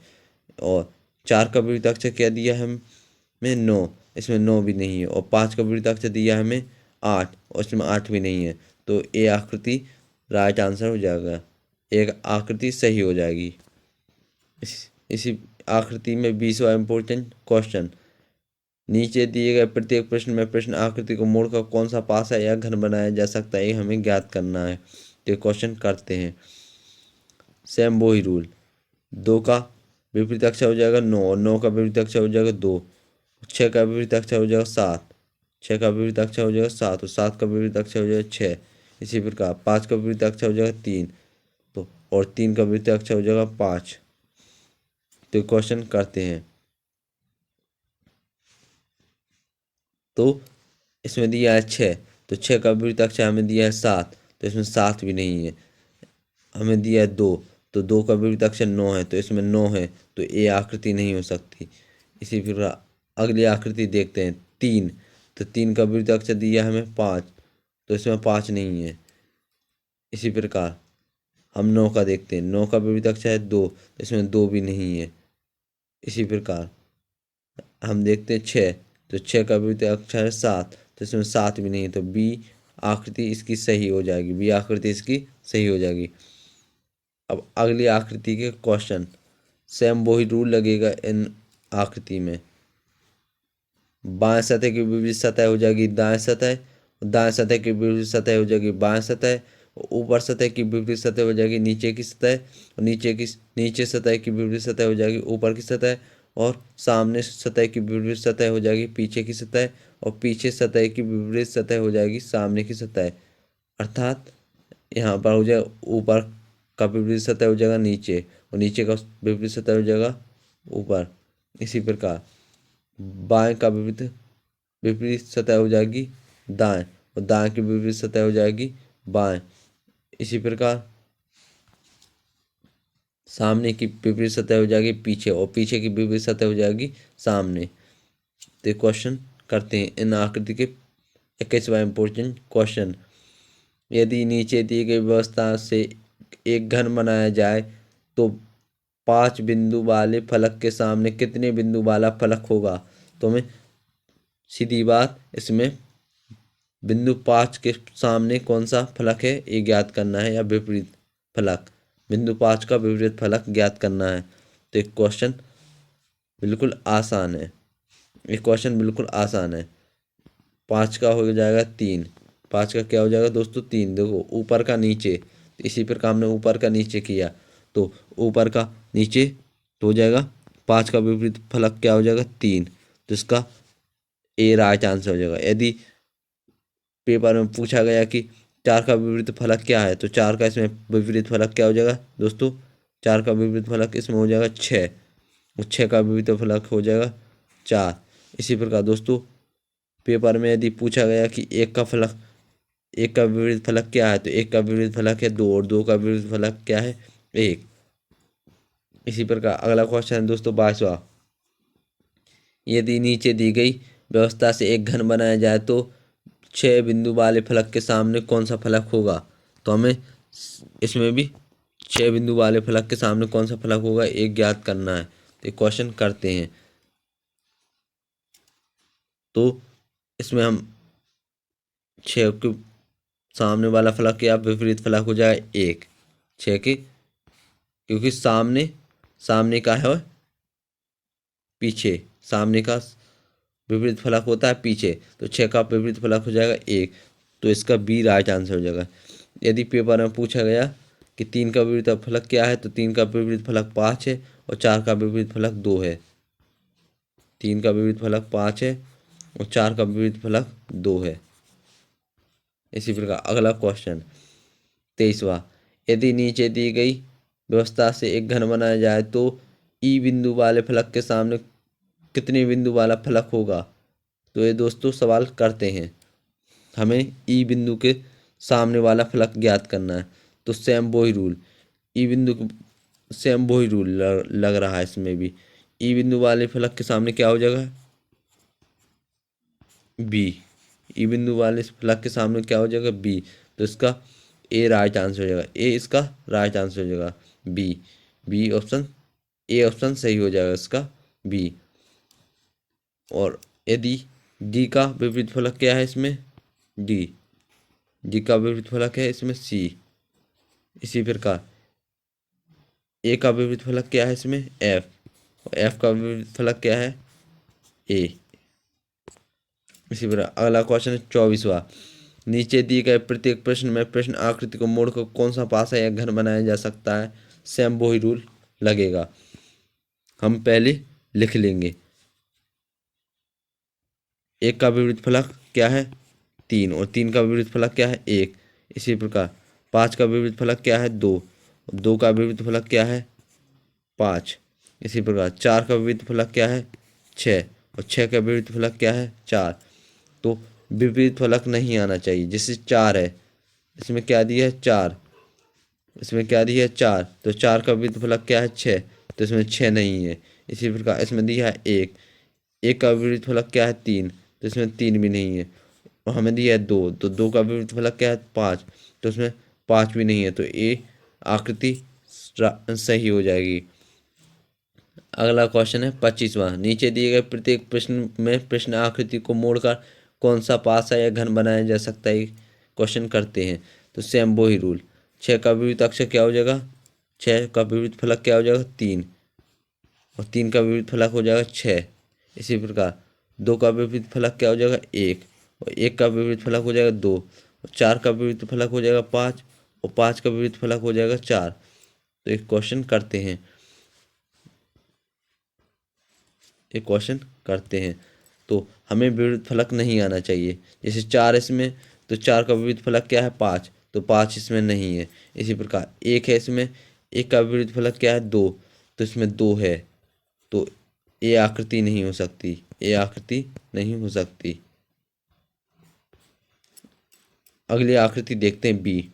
और 4 का विपरीत अक्षर क्या दिया है हमें 9, इसमें 9 भी नहीं है, और 5 का विपरीत अक्षर दिया है हमें 8, और इसमें 8 भी नहीं है। तो ये आकृति राइट आंसर हो जाएगा, एक आकृति सही हो जाएगी। इसी आकृति में 20वां इम्पोर्टेंट क्वेश्चन, नीचे दिए गए प्रत्येक प्रश्न में प्रश्न आकृति को मोड़कर कौन सा पासा या घन बनाया जा सकता है, ये हमें ज्ञात करना है। तो क्वेश्चन करते हैं। सेम वही रूल, 2 का विपरीत अक्षर हो जाएगा 9, और 9 का विपरीत अक्षर हो जाएगा 2, 6 का विपरीत अक्षर हो जाएगा 7, 6 का विपरीत अक्षर हो जाएगा 7, और 7 का विपरीत अक्षर हो जाएगा 6। इसी प्रकार 5 का विपरीत अक्षर हो जाएगा 3, तो और 3 का विपरीत अक्षर हो जाएगा 5। तो क्वेश्चन करते हैं। तो इसमें दिया है 6, तो 6 का विपरीत अक्षर हमें दिया है 7, तो इसमें 7 भी नहीं है। हमें दिया है 2, तो 2 का विपरीत अक्षर 9 है, तो इसमें 9 है, तो ये आकृति नहीं हो सकती। इसी प्रकार अगली आकृति देखते हैं। 3, तो 3 का विपरीत अक्षर दिया है हमें 5, तो इसमें 5 नहीं है। इसी प्रकार हम 9 का देखते हैं। 9 का विपरीत अक्षर है 2, तो इसमें 2 भी नहीं है। इसी प्रकार हम देखते हैं 6, तो 6 का विपरीत अक्षर है 7, तो इसमें 7 भी नहीं है, तो बी आकृति इसकी सही हो जाएगी। बी आकृति इसकी सही हो जाएगी। अब अगली आकृति के क्वेश्चन। सेम वही रूल लगेगा इन आकृति में। बाएं सतह की विपरीत सतह हो जाएगी दाएं सतह, दाएं सतह की विपरीत सतह हो जाएगी बाएं सतह, ऊपर सतह की विपरीत सतह हो जाएगी नीचे की सतह, और नीचे सतह की विपरीत सतह हो जाएगी ऊपर की सतह, और सामने सतह की विपरीत सतह हो जाएगी पीछे की सतह, और पीछे सतह की विपरीत सतह हो जाएगी सामने की सतह। अर्थात यहाँ पर हो जाएगा ऊपर का विपरीत सतह हो जाएगा नीचे, और नीचे का विपरीत सतह हो जाएगा ऊपर। इसी प्रकार बाएं का विपरीत सतह हो जाएगी दाएं, और दाएं की विपरीत सतह हो जाएगी बाएं। इसी प्रकार सामने की विपरीत सतह हो जाएगी पीछे, और पीछे की विपरीत सतह हो जाएगी सामने। तो क्वेश्चन करते हैं इन आकृति के 21वां इम्पोर्टेंट क्वेश्चन। यदि नीचे दी गई व्यवस्था से एक घन बनाया जाए तो 5 बिंदु वाले फलक के सामने कितने बिंदु वाला फलक होगा। तो हमें सीधी बात इसमें बिंदु 5 के सामने कौन सा फलक है ये ज्ञात करना है, या विपरीत फलक। बिंदु 5 का विपरीत फलक ज्ञात करना है। तो एक क्वेश्चन बिल्कुल आसान है। एक क्वेश्चन बिल्कुल आसान है। 5 का हो जाएगा 3। 5 का क्या हो जाएगा दोस्तों 3। देखो ऊपर का नीचे, इसी प्रकार हमने ऊपर का नीचे किया, तो ऊपर का नीचे तो हो जाएगा 5 का विपरीत फलक क्या हो जाएगा 3, तो इसका ए राइट आंसर हो जाएगा। यदि पेपर में पूछा गया कि 4 का विपरीत फलक क्या है, तो 4 का इसमें विपरीत फलक क्या हो जाएगा दोस्तों। 4 का विपरीत फलक इसमें हो जाएगा 6, और 6 का विपरीत फलक हो जाएगा 4। इसी प्रकार दोस्तों पेपर में यदि पूछा गया कि 1 का विपरीत फलक क्या है, तो 1 का विपरीत फलक है 2, और 2 का विपरीत फलक क्या है 1। इसी प्रकार अगला क्वेश्चन है दोस्तों 22वां। यदि नीचे दी गई व्यवस्था से एक घन बनाया जाए तो 6 बिंदु वाले फलक के सामने कौन सा फलक होगा। तो हमें इसमें भी 6 बिंदु वाले फलक के सामने कौन सा फलक होगा एक ज्ञात करना है। तो क्वेश्चन करते हैं। तो इसमें हम 6 के सामने वाला फलक या विपरीत फलक हो जाएगा 1। 6 के, क्योंकि सामने सामने का है और पीछे, सामने का विपरीत फलक होता है पीछे, तो 6 का विपरीत फलक हो जाएगा 1। तो इसका बी राइट आंसर हो जाएगा। यदि पेपर में पूछा गया कि 3 का विपरीत फलक क्या है, तो 3 का विपरीत फलक 5 है, और 4 का विपरीत फलक 2 है। 3 का विपरीत फलक 5 है, और 4 का विपरीत फलक 2 है। इसी प्रकार अगला क्वेश्चन 23वां। यदि नीचे दी गई व्यवस्था से एक घन बनाया जाए तो ई बिंदु वाले फलक के सामने कितने बिंदु वाला फलक होगा। तो ये दोस्तों सवाल करते हैं। हमें ई बिंदु के सामने वाला फलक ज्ञात करना है। तो सेम वही रूल, ई बिंदु सेम वही रूल लग रहा है इसमें भी। ई बिंदु वाले फलक के सामने क्या हो जाएगा बी। ई बिंदु वाले फलक के सामने क्या हो जाएगा बी। तो इसका ए राइट आंसर हो जाएगा। ए इसका राइट आंसर हो जाएगा B. B option, A option सही हो जाएगा इसका बी। और यदि डी का विपरीत फलक क्या है इसमें डी। डी का विपरीत फलक है इसमें सी। इसी प्रकार ए का विपरीत फलक क्या है इसमें एफ, और एफ का विपरीत फलक क्या है ए। इसी प्रकार अगला क्वेश्चन है 24वां। नीचे दिए गए प्रत्येक प्रश्न में प्रश्न आकृति को मोड़कर कौन सा पासा या घन बनाया जा सकता है। सेम वही रूल लगेगा। हम पहले लिख लेंगे। एक का विपरीत फलक क्या है 3, और 3 का विपरीत फलक क्या है 1। इसी प्रकार 5 का विपरीत फलक क्या है 2, और 2 का विपरीत फलक क्या है 5। इसी प्रकार 4 का विपरीत फलक क्या है 6, और 6 का विपरीत फलक क्या है 4। तो विपरीत फलक नहीं आना चाहिए। जैसे 4 है, इसमें क्या दिया है 4, इसमें क्या दिया है 4, तो 4 का विपरीत फलक क्या है 6, तो इसमें 6 नहीं है। इसी प्रकार इसमें दिया है 1, 1 का विपरीत फलक क्या है 3, तो इसमें 3 भी नहीं है। और हमें दिया है 2, तो 2 का विपरीत फलक क्या है 5, तो इसमें 5 भी नहीं है। तो ये आकृति सही हो जाएगी। अगला क्वेश्चन है 25वां। नीचे दिए गए प्रत्येक प्रश्न में प्रश्न आकृति को मोड़कर कौन सा पासा या घन बनाया जा सकता है, क्वेश्चन करते हैं। तो सेम वही रूल। 6 का विपरीत अक्षर क्या हो जाएगा, 6 का विपरीत फलक क्या हो जाएगा 3, और 3 का विपरीत फलक हो जाएगा 6। इसी प्रकार 2 का विपरीत फलक क्या हो जाएगा 1, और 1 का विपरीत फलक हो जाएगा 2, और 4 का विपरीत फलक हो जाएगा 5, और 5 का विपरीत फलक हो जाएगा 4। तो एक क्वेश्चन करते हैं, एक क्वेश्चन करते हैं। तो हमें विपरीत फलक नहीं आना चाहिए। जैसे 4 इसमें, तो 4 का विपरीत फलक क्या है 5, तो 5 इसमें नहीं है। इसी प्रकार 1 है इसमें, 1 का विपरीत फलक क्या है 2, तो इसमें 2 है। तो ये आकृति नहीं हो सकती, ये आकृति नहीं हो सकती। अगली आकृति देखते हैं बी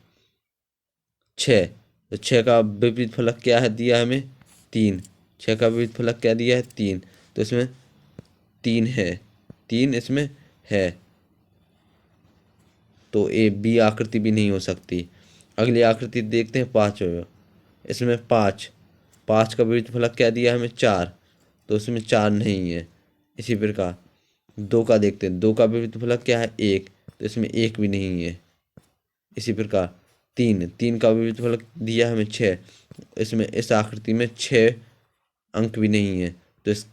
6। तो 6 का विपरीत फलक क्या है दिया है हमें 3, 6 का विपरीत फलक क्या दिया है 3, तो इसमें 3 है, 3 इसमें है। तो ए बी आकृति भी नहीं हो सकती। अगली आकृति देखते हैं 5। इसमें 5, 5 का विपरीत फलक क्या दिया है हमें 4, तो उसमें 4 नहीं है। इसी प्रकार 2 का देखते हैं, 2 का विपरीत फलक क्या है 1, तो इसमें 1 भी नहीं है। इसी प्रकार 3, 3 का विपरीत फलक दिया है हमें 6, इसमें इस आकृति में 6 अंक भी नहीं है। तो इस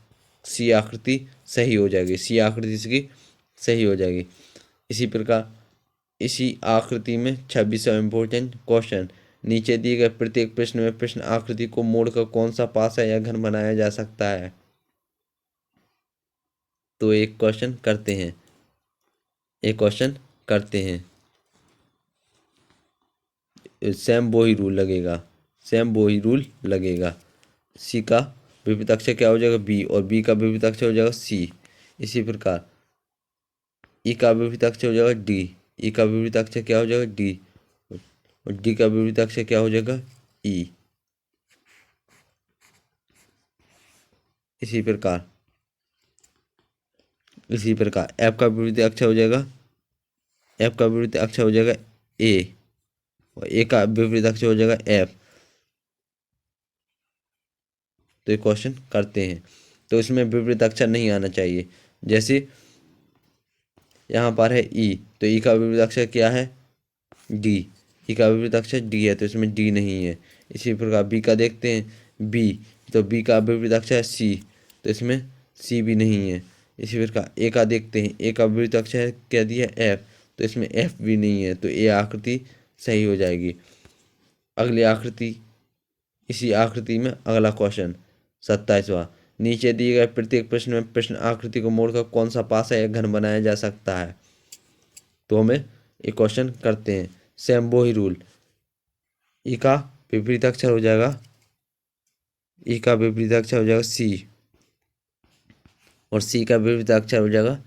सी आकृति सही हो जाएगी, सी आकृति इसकी सही हो जाएगी। इसी प्रकार इसी आकृति में 26वां इम्पोर्टेंट क्वेश्चन। नीचे दिए गए प्रत्येक प्रश्न में प्रश्न आकृति को मोड़कर कौन सा पासा या घन बनाया जा सकता है। तो एक क्वेश्चन करते हैं, एक क्वेश्चन करते हैं। सेम वही रूल लगेगा, सेम वही रूल लगेगा। सी का विपरीत अक्षर क्या हो जाएगा बी, और बी का विपरीत अक्षर हो जाएगा सी। इसी प्रकार ई का विपरीत अक्षर हो जाएगा डी, ई का विपरीत अक्षर क्या हो जाएगा डी, और डी का विपरीत अक्षर क्या हो जाएगा ई। इसी प्रकार एफ का विपरीत अक्षर हो जाएगा, एफ का विपरीत अक्षर हो जाएगा ए, और ए का विपरीत अक्षर हो जाएगा एफ। तो ये क्वेश्चन करते हैं। तो इसमें विपरीत अक्षर नहीं आना चाहिए। जैसे यहाँ पर है ई, तो ई का विपरीत अक्षर क्या है डी, ई का विपरीत अक्षर डी है, तो इसमें डी नहीं है। इसी प्रकार बी का देखते हैं बी, तो बी का विपरीत अक्षर है सी, तो इसमें सी भी नहीं है। इसी प्रकार ए का देखते हैं, ए का विपरीत अक्षर है क्या दिया है एफ, तो इसमें एफ भी नहीं है। तो ए आकृति सही हो जाएगी। अगली आकृति, इसी आकृति में अगला क्वेश्चन 27वां। नीचे दिए गए प्रत्येक प्रश्न में प्रश्न आकृति को मोड़कर कौन सा पासा या घन बनाया जा सकता है। तो हमें एक क्वेश्चन करते हैं, सेम वही रूल। ई का विपरीत अक्षर हो जाएगा, ई का विपरीत अक्षर हो जाएगा सी, और सी का विपरीत अक्षर हो जाएगा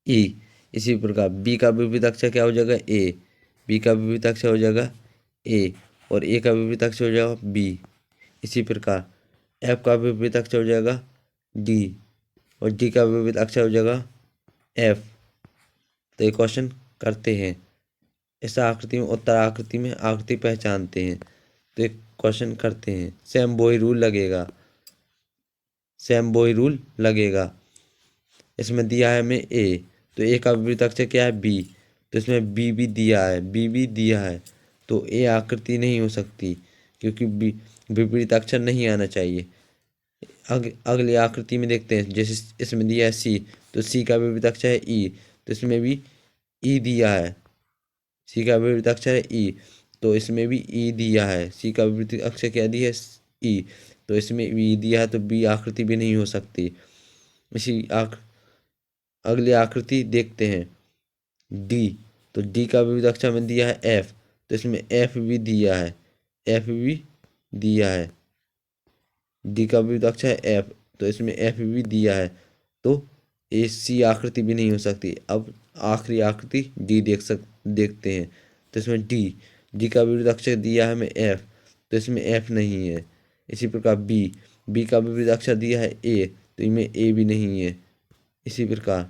ई। इसी प्रकार बी का विपरीत अक्षर क्या हो जाएगा ए, बी का विपरीत अक्षर हो जाएगा ए, और ए का विपरीत अक्षर हो जाएगा बी। इसी प्रकार एफ का विपरीत अक्षर हो जाएगा डी, और डी का विपरीत अक्षर हो जाएगा एफ। तो ये क्वेश्चन करते हैं। इस आकृति में उत्तर आकृति में आकृति पहचानते हैं। तो एक क्वेश्चन करते हैं, सेम वही रूल लगेगा, सेम वही रूल लगेगा। इसमें दिया है हमें ए, तो ए का विपरीत अक्षर क्या है बी, तो इसमें बी भी दिया है, बी भी दिया है। तो ए आकृति नहीं हो सकती, क्योंकि बी विपरीत अक्षर नहीं आना चाहिए। अगली आकृति में देखते हैं, जैसे इसमें दिया है सी, तो सी का विपरीत अक्षर है ई, तो इसमें भी ई दिया है। सी का विपरीत अक्षर है ई, तो इसमें भी ई दिया है। सी का विपरीत अक्षर क्या दिया है ई, तो इसमें भी ई दिया है। तो बी आकृति भी नहीं हो सकती। इसी अगली आकृति देखते हैं डी। तो डी का विपरीत अक्षर में दिया है एफ, तो इसमें एफ भी दिया है, एफ भी दिया है। डी का विपरीत अक्षर है एफ, तो इसमें एफ भी दिया है, तो ए सी आकृति भी नहीं हो सकती। अब आखिरी आकृति डी देखते हैं। तो इसमें डी का विपरीत अक्षर दिया है हमें एफ, तो इसमें एफ नहीं है। इसी प्रकार बी का विपरीत अक्षर दिया है ए, तो इनमें ए भी नहीं है। इसी प्रकार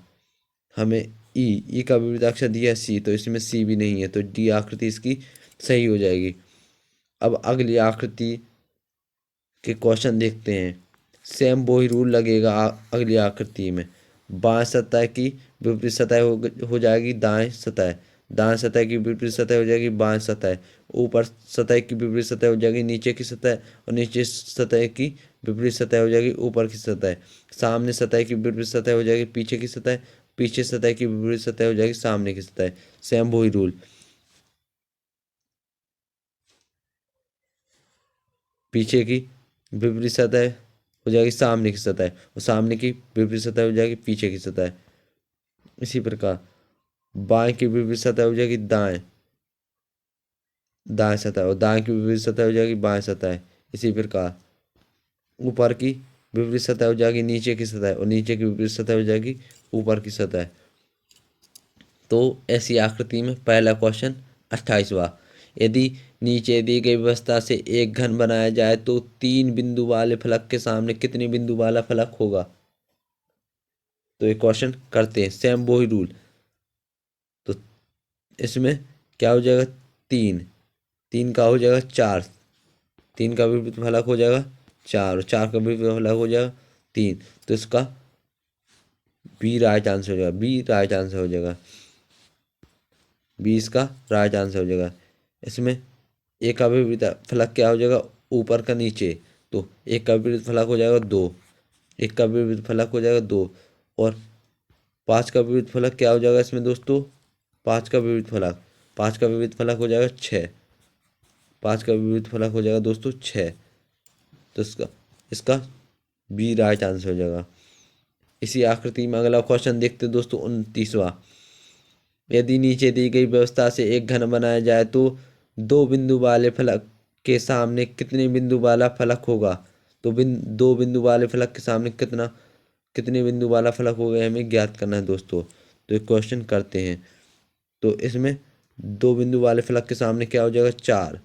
हमें ई का विपरीत अक्षर दिया है सी, तो इसमें सी भी नहीं है, तो डी आकृति इसकी सही हो जाएगी। अब अगली आकृति के क्वेश्चन देखते हैं। सेम वही रूल लगेगा अगली आकृति में। बाएं सतह की विपरीत सतह हो जाएगी दाएं सतह, दाएं सतह की विपरीत सतह हो जाएगी बाएं सतह, ऊपर सतह की विपरीत सतह हो जाएगी नीचे की सतह, और नीचे सतह की विपरीत सतह हो जाएगी ऊपर की सतह। सामने सतह की विपरीत सतह हो जाएगी पीछे की सतह, पीछे सतह की विपरीत सतह हो जाएगी सामने की सतह। सेम वही रूल। पीछे की विपरीत सतह हो जाएगी सामने की सतह, और सामने की विपरीत सतह हो जाएगी पीछे की सतह। इसी प्रकार बाएं की विपरीत सतह हो जाएगी दाएं सतह, और दाएं की विपरीत सतह हो जाएगी बाएं सतह। इसी प्रकार ऊपर की विपरीत सतह हो जाएगी नीचे की सतह, और नीचे की विपरीत सतह हो जाएगी ऊपर की सतह। तो ऐसी आकृति में पहला क्वेश्चन 28वां, यदि नीचे दी गई व्यवस्था से एक घन बनाया जाए तो 3 बिंदु वाले फलक के सामने कितने बिंदु वाला फलक होगा। तो ये क्वेश्चन करते हैं। सेम वही रूल। तो इसमें क्या हो जाएगा 3 का हो जाएगा 4, 3 का विपरीत फलक हो जाएगा 4, और 4 का विपरीत फलक हो जाएगा 3। तो इसका बी राइट आंसर हो जाएगा, बी राइट आंसर हो जाएगा, बी इसका राइट आंसर हो जाएगा। इसमें एक का विपरीत फलक क्या हो जाएगा ऊपर का नीचे, तो एक का विपरीत फलक हो जाएगा 2, एक का विपरीत फलक हो जाएगा 2, और 5 का विपरीत फलक क्या हो जाएगा इसमें दोस्तों 5 का विपरीत फलक, 5 का विपरीत फलक हो जाएगा 6, 5 का विपरीत फलक हो जाएगा दोस्तों 6। तो इसका बी राइट आंसर हो जाएगा। इसी आकृति में अगला क्वेश्चन देखते हैं दोस्तों 29वां, यदि नीचे दी गई व्यवस्था से एक घन बनाया जाए तो 2 बिंदु वाले फलक के सामने कितने बिंदु वाला फलक होगा। तो 2 बिंदु वाले फलक के सामने कितने बिंदु वाला फलक होगा हमें ज्ञात करना है दोस्तों। तो एक क्वेश्चन करते हैं। तो इसमें 2 बिंदु वाले फलक के सामने क्या हो जाएगा 4,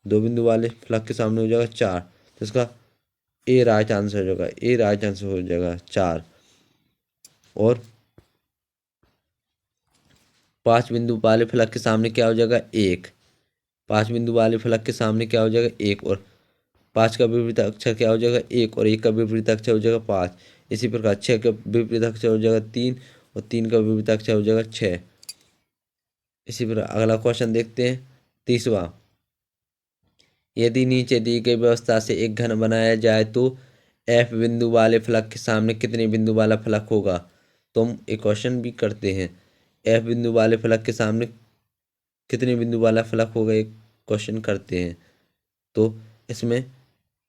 2 बिंदु वाले फलक के सामने हो जाएगा 4, तो इसका ए राइट आंसर हो जाएगा, ए राइट आंसर हो जाएगा 4। और 5 बिंदु वाले फलक के सामने क्या हो जाएगा 1, 5 बिंदु वाले फलक के सामने क्या हो जाएगा 1, और 5 का विपरीत अक्षर क्या हो जाएगा 1, और 1 का विपरीत अक्षर हो जाएगा 5। इसी प्रकार 6 का विपरीत अक्षर हो जाएगा 3, और 3 का विपरीत अक्षर हो जाएगा 6। इसी प्रकार अगला क्वेश्चन देखते हैं 30वां, यदि नीचे दी गई व्यवस्था से एक घन बनाया जाए तो एफ बिंदु वाले फलक के सामने कितने बिंदु वाला फलक होगा। तो हम एक क्वेश्चन भी करते हैं, एफ बिंदु वाले फलक के सामने कितने बिंदु वाला फलक होगा, एक क्वेश्चन करते हैं। तो इसमें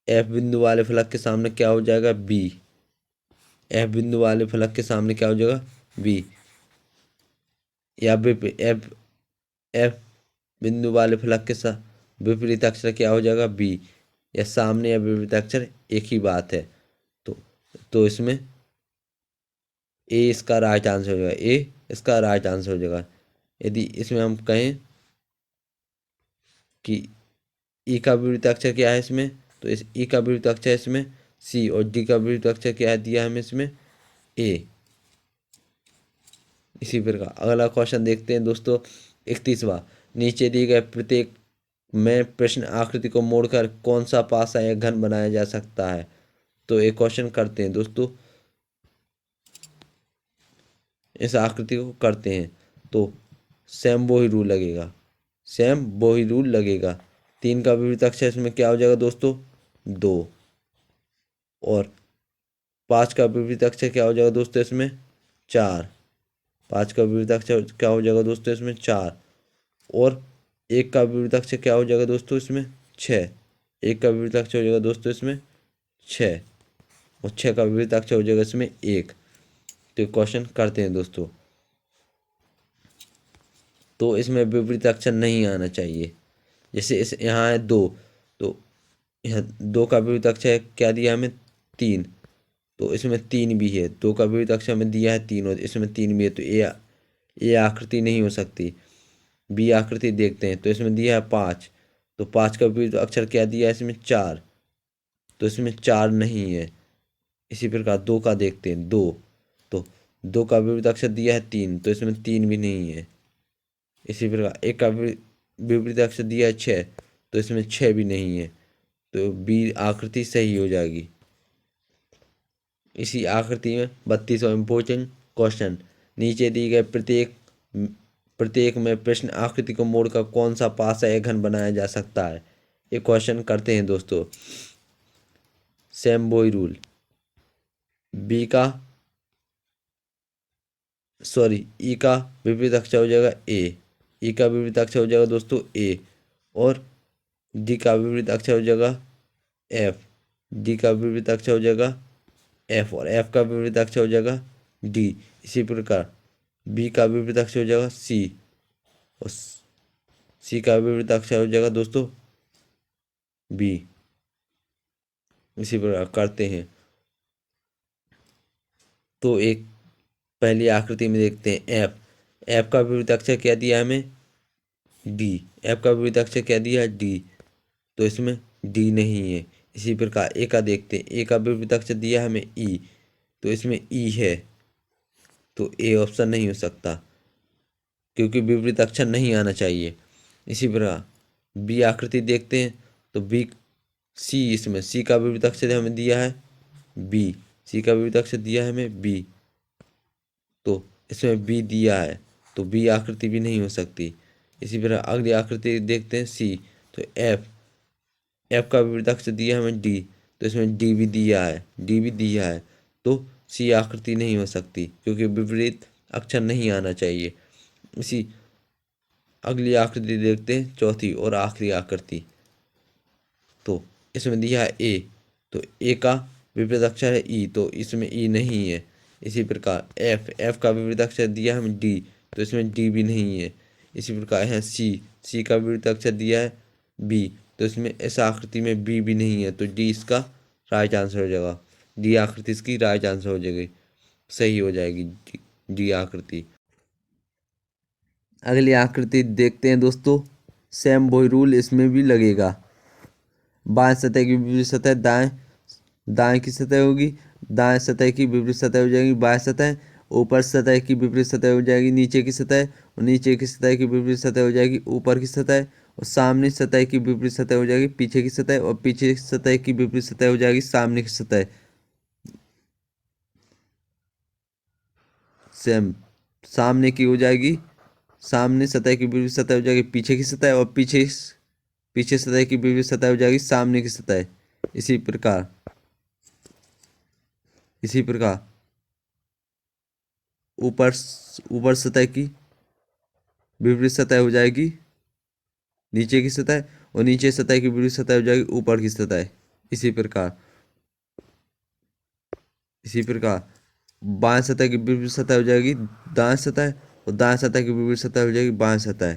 एफ बिंदु वाले फलक के सामने क्या हो जाएगा बी, एफ बिंदु वाले फलक के सामने क्या हो जाएगा बी, या एफ एफ बिंदु वाले फलक के साथ विपरीत अक्षर क्या हो जाएगा बी, या सामने या विपरीत अक्षर एक ही बात है। तो इसमें ए इसका राइट आंसर हो जाएगा, ए इसका राइट आंसर हो जाएगा। यदि इसमें हम कहें कि ई का विपरीत अक्षर क्या है इसमें, तो इस ई का विपरीत अक्षर इसमें सी, और डी का विपरीत अक्षर क्या है दिया हमें इसमें ए। इसी प्रकार अगला क्वेश्चन देखते हैं दोस्तों 31वां, नीचे दिए गए प्रत्येक में प्रश्न आकृति को मोड़कर कौन सा पासा या घन बनाया जा सकता है। तो एक क्वेश्चन करते हैं दोस्तों, इस आकृति को करते हैं। तो सेम वही रूल लगेगा, सेम वही रूल लगेगा। 3 का विपरीत अक्षर इसमें क्या हो जाएगा दोस्तों 2, और 5 का विपरीत अक्षर क्या हो जाएगा दोस्तों इसमें 4, 5 का विपरीत अक्षर क्या हो जाएगा दोस्तों इसमें 4, और 1 का विपरीत अक्षर क्या हो जाएगा दोस्तों इसमें 6, 1 का विपरीत अक्षर हो जाएगा दोस्तों इसमें 6, और 6 का विपरीत अक्षर हो जाएगा इसमें 1। तो क्वेश्चन करते हैं दोस्तों। तो इसमें विपरीत अक्षर नहीं आना चाहिए। जैसे इस यहाँ है 2, तो यहाँ 2 का विपरीत अक्षर क्या दिया हमें? 3, तो इसमें 3 भी है। 2 का विपरीत अक्षर हमें दिया है 3 और इसमें 3 भी है, तो ये आकृति नहीं हो सकती। बी आकृति देखते हैं, तो इसमें दिया है 5, तो 5 का विपरीत अक्षर क्या दिया है इसमें? 4, तो इसमें 4 नहीं है। इसी प्रकार 2 का देखते हैं, 2, तो 2 का विपरीत अक्षर दिया है 3, तो इसमें 3 भी नहीं है। इसी प्रकार 1 का विपरीत अक्षर दिया है 6, तो इसमें 6 भी नहीं है। तो बी आकृति सही हो जाएगी। इसी आकृति में 32वां इम्पोर्टेंट क्वेश्चन, नीचे दिए गए प्रत्येक में प्रश्न आकृति को मोड़कर कौन सा पासा या घन बनाया जा सकता है? ये क्वेश्चन करते हैं दोस्तों। सेम वही रूल। बी का ई का विपरीत अक्षर हो जाएगा ए, ई का विपरीत अक्षर हो जाएगा दोस्तों ए, और डी का विपरीत अक्षर हो जाएगा एफ, डी का विपरीत अक्षर हो जाएगा एफ, और एफ का विपरीत अक्षर हो जाएगा डी। इसी प्रकार बी का विपरीत अक्षर हो जाएगा सी, और सी का विपरीत अक्षर हो जाएगा दोस्तों बी। इसी प्रकार करते हैं। तो एक पहली आकृति में देखते हैं एफ, एफ का विपरीत अक्षर क्या दिया है हमें? डी, एफ का विपरीत अक्षर क्या दिया है? डी, तो इसमें डी नहीं है। इसी प्रकार ए का देखते हैं, ए का विपरीत अक्षर दिया है हमें ई, तो इसमें ई है, तो ए ऑप्शन नहीं हो सकता क्योंकि विपरीत अक्षर नहीं आना चाहिए। इसी प्रकार बी आकृति देखते हैं, तो बी सी, इसमें सी का विपरीत अक्षर हमें दिया है बी, सी का विपरीत अक्षर दिया है हमें बी, तो इसमें बी दिया है, तो बी आकृति भी नहीं हो सकती। इसी प्रकार अगली आकृति देखते हैं सी, तो एफ, एफ का विपरीत अक्षर दिया है हमें डी, तो इसमें डी भी दिया है, डी भी दिया है, तो सी आकृति नहीं हो सकती क्योंकि विपरीत अक्षर नहीं आना चाहिए। इसी अगली आकृति देखते हैं, चौथी और आखिरी आकृति। तो इसमें दिया है ए, तो ए का विपरीत अक्षर है ई, तो इसमें ई नहीं है। इसी प्रकार एफ, एफ का विपरीत अक्षर दिया है हमें डी, तो इसमें डी भी नहीं है। इसी प्रकार है सी, सी का विपरीत अक्षर दिया है बी, तो इसमें इस आकृति में बी भी नहीं है, तो डी इसका राइट आंसर हो जाएगा। डी आकृति इसकी राइट आंसर हो जाएगी, सही हो जाएगी डी आकृति। अगली आकृति देखते हैं दोस्तों। सेम वही रूल इसमें भी लगेगा। बाएं सतह की विपरीत सतह दाएं दाएं की सतह होगी, दाएं सतह की विपरीत सतह हो जाएगी बाएं सतह, ऊपर सतह की विपरीत सतह हो जाएगी नीचे की सतह, और नीचे की सतह की विपरीत सतह हो जाएगी ऊपर की सतह, और सामने सतह की विपरीत सतह हो जाएगी पीछे की सतह, और पीछे सतह की विपरीत सतह हो जाएगी सामने की सतह। सेम सामने की हो जाएगी, सामने सतह की विपरीत सतह हो जाएगी पीछे की सतह, और पीछे सतह की विपरीत सतह हो जाएगी सामने की सतह। इसी प्रकार ऊपर ऊपर सतह की विपरीत सतह हो जाएगी नीचे की सतह, और नीचे सतह की विपरीत सतह हो जाएगी ऊपर की सतह। इसी प्रकार बाएं सतह की विपरीत सतह हो जाएगी दाएं सतह, और दाएं सतह की विपरीत सतह हो जाएगी बाएं सतह।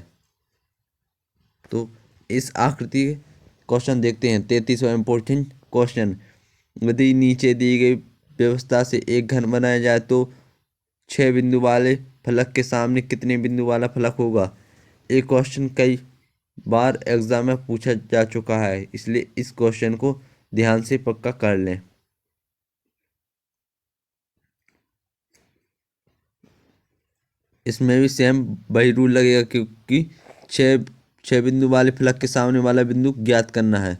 तो इस आकृति क्वेश्चन देखते हैं। 33वां इम्पोर्टेंट क्वेश्चन, यदि नीचे दी गई व्यवस्था से एक घन बनाया जाए तो 6 बिंदु वाले फलक के सामने कितने बिंदु वाला फलक होगा? एक क्वेश्चन कई बार एग्जाम में पूछा जा चुका है, इसलिए इस क्वेश्चन को ध्यान से पक्का कर लें। इसमें भी सेम वही रूल लगेगा क्योंकि छह बिंदु वाले फलक के सामने वाला बिंदु ज्ञात करना है,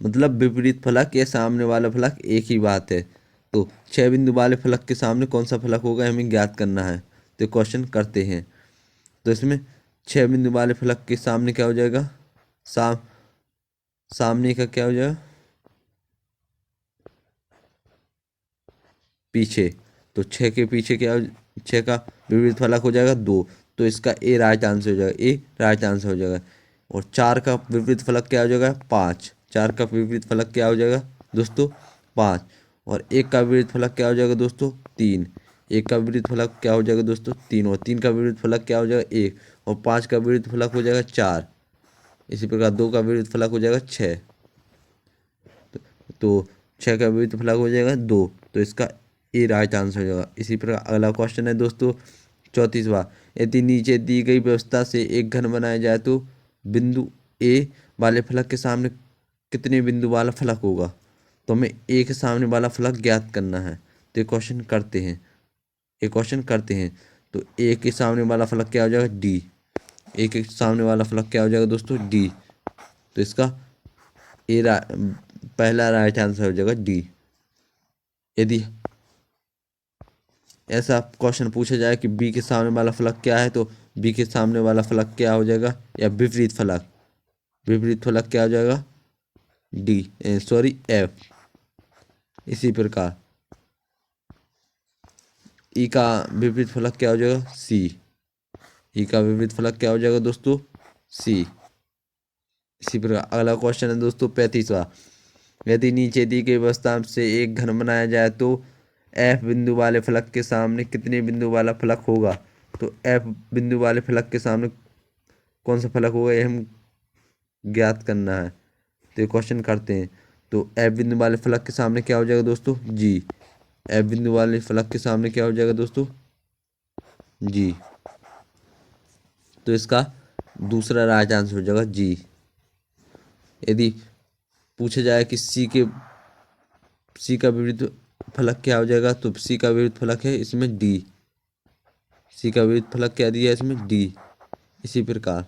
मतलब विपरीत फलक या सामने वाला फलक एक ही बात है। तो 6 बिंदु वाले फलक के सामने कौन सा फलक होगा हमें ज्ञात करना है, तो क्वेश्चन करते हैं। तो इसमें 6 बिंदु वाले फलक के सामने क्या हो जाएगा? सामने का क्या हो जाएगा? पीछे। तो 6 के पीछे क्या 6 का विपरीत फलक हो जाएगा 2, तो इसका ए राइट आंसर हो जाएगा, ए राइट आंसर हो जाएगा। और 4 का विपरीत फलक क्या हो जाएगा? 5, 4 का विपरीत फलक क्या हो जाएगा दोस्तों? 5, और 1 का विपरीत फलक क्या हो जाएगा दोस्तों? 3। एक का विपरीत फलक क्या हो जाएगा दोस्तों? 3, और 3 का विपरीत फलक क्या हो जाएगा? 1, और 5 का विपरीत फलक हो जाएगा 4। इसी प्रकार 2 का विपरीत फलक हो जाएगा 6। तो 6 का विपरीत फलक हो जाएगा 2। तो इसका ए राइट आंसर हो जाएगा। इसी प्रकार अगला क्वेश्चन है दोस्तों 34वां। यदि नीचे दी गई व्यवस्था से एक घन बनाया जाए तो बिंदु ए वाले फलक के सामने कितने बिंदु वाला फलक होगा? तो हमें ए के सामने वाला फलक ज्ञात करना है। तो ये क्वेश्चन करते हैं, तो ए के सामने वाला फलक क्या हो जाएगा? डी। ए के सामने वाला फलक क्या हो जाएगा दोस्तों? डी। तो इसका पहला राइट आंसर हो जाएगा डी। यदि ऐसा क्वेश्चन पूछा जाए कि बी के सामने वाला फलक क्या है, तो बी के सामने वाला फलक क्या हो जाएगा? या विपरीत फलक क्या हो जाएगा? D, sorry, F. इसी प्रकार ई का विपरीत फलक क्या हो जाएगा? सी। ई का विपरीत फलक क्या हो जाएगा दोस्तों? सी। इसी प्रकार अगला क्वेश्चन है दोस्तों 35वां। यदि नीचे दी गई व्यवस्था से एक घन बनाया जाए तो एफ बिंदु वाले फलक के सामने कितने बिंदु वाला फलक होगा? तो एफ बिंदु वाले फलक के सामने कौन सा फलक होगा, ये हम ज्ञात करना है। तो ये क्वेश्चन करते हैं। तो एफ बिंदु वाले फलक के सामने क्या हो जाएगा दोस्तों? जी। एफ बिंदु वाले फलक के सामने क्या हो जाएगा दोस्तों? जी। तो इसका दूसरा राइट आंसर हो जाएगा जी। यदि पूछा जाए कि सी का विपरीत फलक क्या हो जाएगा, तो सी का विपरीत फलक है इसमें डी। सी का विपरीत फलक क्या दिया है इसमें? डी। इसी प्रकार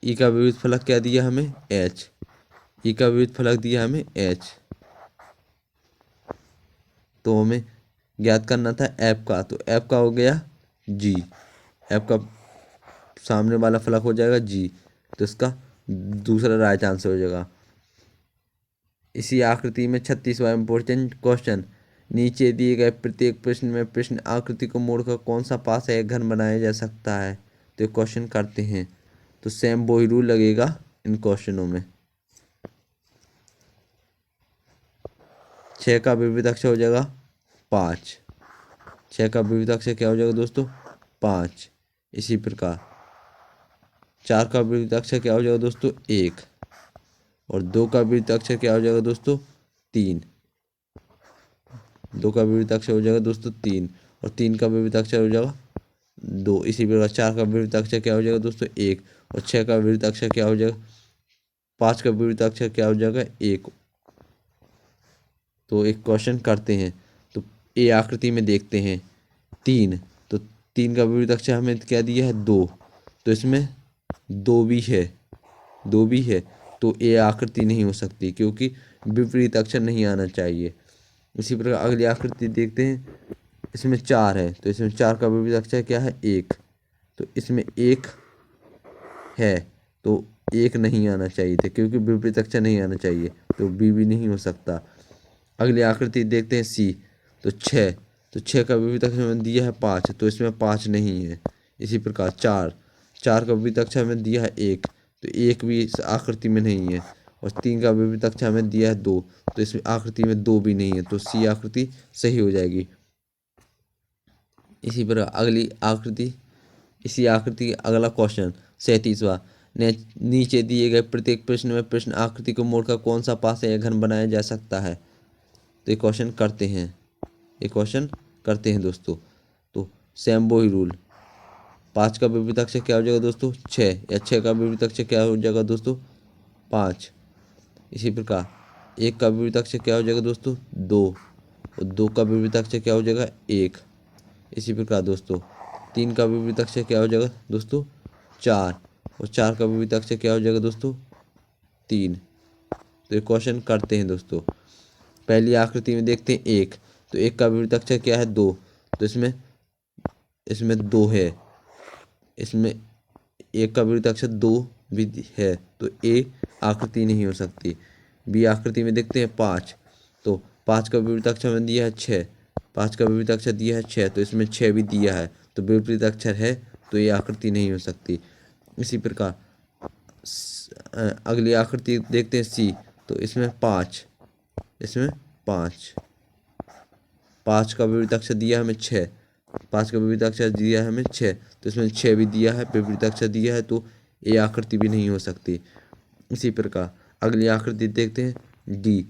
ई का विपरीत फलक क्या दिया हमें? एच। ई का विपरीत फलक दिया हमें एच। तो हमें ज्ञात करना था एफ का, तो एफ का हो गया जी। एफ का सामने वाला फलक हो जाएगा जी। तो इसका दूसरा राइट आंसर हो जाएगा। इसी आकृति में 36वां इम्पोर्टेंट क्वेश्चन। नीचे दिए गए प्रत्येक प्रश्न में प्रश्न आकृति को मोड़कर कौन सा पास है घन बनाया जा सकता है? तो क्वेश्चन करते हैं। तो सेम वही रूल लगेगा इन क्वेश्चनों में। 6 का विपरीत अक्षर हो जाएगा 5। 6 का विपरीत अक्षर क्या हो जाएगा दोस्तों? 5। इसी प्रकार 4 का विपरीत अक्षर क्या हो जाएगा दोस्तों? 1। और 2 का विपरीत अक्षर क्या हो जाएगा दोस्तों? 3। 2 का विपरीत अक्षर हो जाएगा दोस्तों 3। और 3 का विपरीत अक्षर हो जाएगा 2। इसी प्रकार 4 का विपरीत अक्षर क्या हो जाएगा दोस्तों? 1। और 6 का विपरीत अक्षर क्या हो जाएगा? 5 का विपरीत अक्षर क्या हो जाएगा? 1। तो एक क्वेश्चन करते हैं। तो ए आकृति में देखते हैं 3। तो 3 का विपरीत अक्षर हमें क्या दिया है? 2। तो इसमें 2 भी है, 2 भी है। तो ए आकृति नहीं हो सकती क्योंकि विपरीत अक्षर नहीं आना चाहिए। इसी प्रकार अगली आकृति देखते हैं। इसमें 4 है, तो इसमें 4 का विपरीत अक्षर क्या है? 1। तो इसमें 1 है, तो 1 नहीं आना चाहिए थे क्योंकि विपरीत अक्षर नहीं आना चाहिए। तो बी भी नहीं हो सकता। अगली आकृति देखते हैं सी। तो 6। तो 6 का विपरीत अक्षर हमें दिया है 5। तो इसमें 5 नहीं है। इसी प्रकार 4। 4 का विपरीत अक्षर हमें दिया है 1। तो 1 भी इस आकृति में नहीं है। और 3 का विपरीत अक्षर हमें दिया है 2। तो इस आकृति में 2 भी नहीं है। तो सी आकृति सही हो जाएगी। इसी प्रकार अगली आकृति, इसी आकृति का अगला क्वेश्चन 37वां। नीचे दिए गए प्रत्येक प्रश्न में प्रश्न आकृति को मोड़कर कौन सा पास या घन बनाया जा सकता है? तो ये क्वेश्चन करते हैं दोस्तों। तो सेम वही रूल। 5 का विपरीत अक्षर क्या हो जाएगा दोस्तों? 6। या 6 का विपरीत अक्षर क्या हो जाएगा दोस्तों? 5। इसी प्रकार 1 का विपरीत अक्षर क्या हो जाएगा दोस्तों? 2। और 2 का विपरीत अक्षर क्या हो जाएगा? 1। इसी प्रकार दोस्तों 3 का विपरीत अक्षर क्या हो जाएगा दोस्तों? 4। और 4 का विपरीत अक्षर क्या हो जाएगा दोस्तों? 3। तो ये क्वेश्चन करते हैं दोस्तों। पहली आकृति में देखते हैं 1। तो 1 का विपरीत अक्षर क्या है? 2। तो इसमें 2 है। इसमें 1 का विपरीत अक्षर 2 भी है। तो ए आकृति नहीं हो सकती। बी आकृति में देखते हैं 5। तो 5 का विपरीत अक्षर हमें दिया है 6। 5 का विपरीत अक्षर दिया है 6। तो इसमें 6 भी दिया है। तो विपरीत अक्षर है, तो ये आकृति नहीं हो सकती। इसी प्रकार अगली आकृति देखते हैं सी। तो इसमें 5। 5 का विपरीत अक्षर दिया है हमें 6, 5 का विपरीत अक्षर दिया है हमें 6, तो इसमें 6 भी दिया है, विपरीत अक्षर दिया है, तो ए आकृति भी नहीं हो सकती। इसी प्रकार अगली आकृति देखते हैं डी,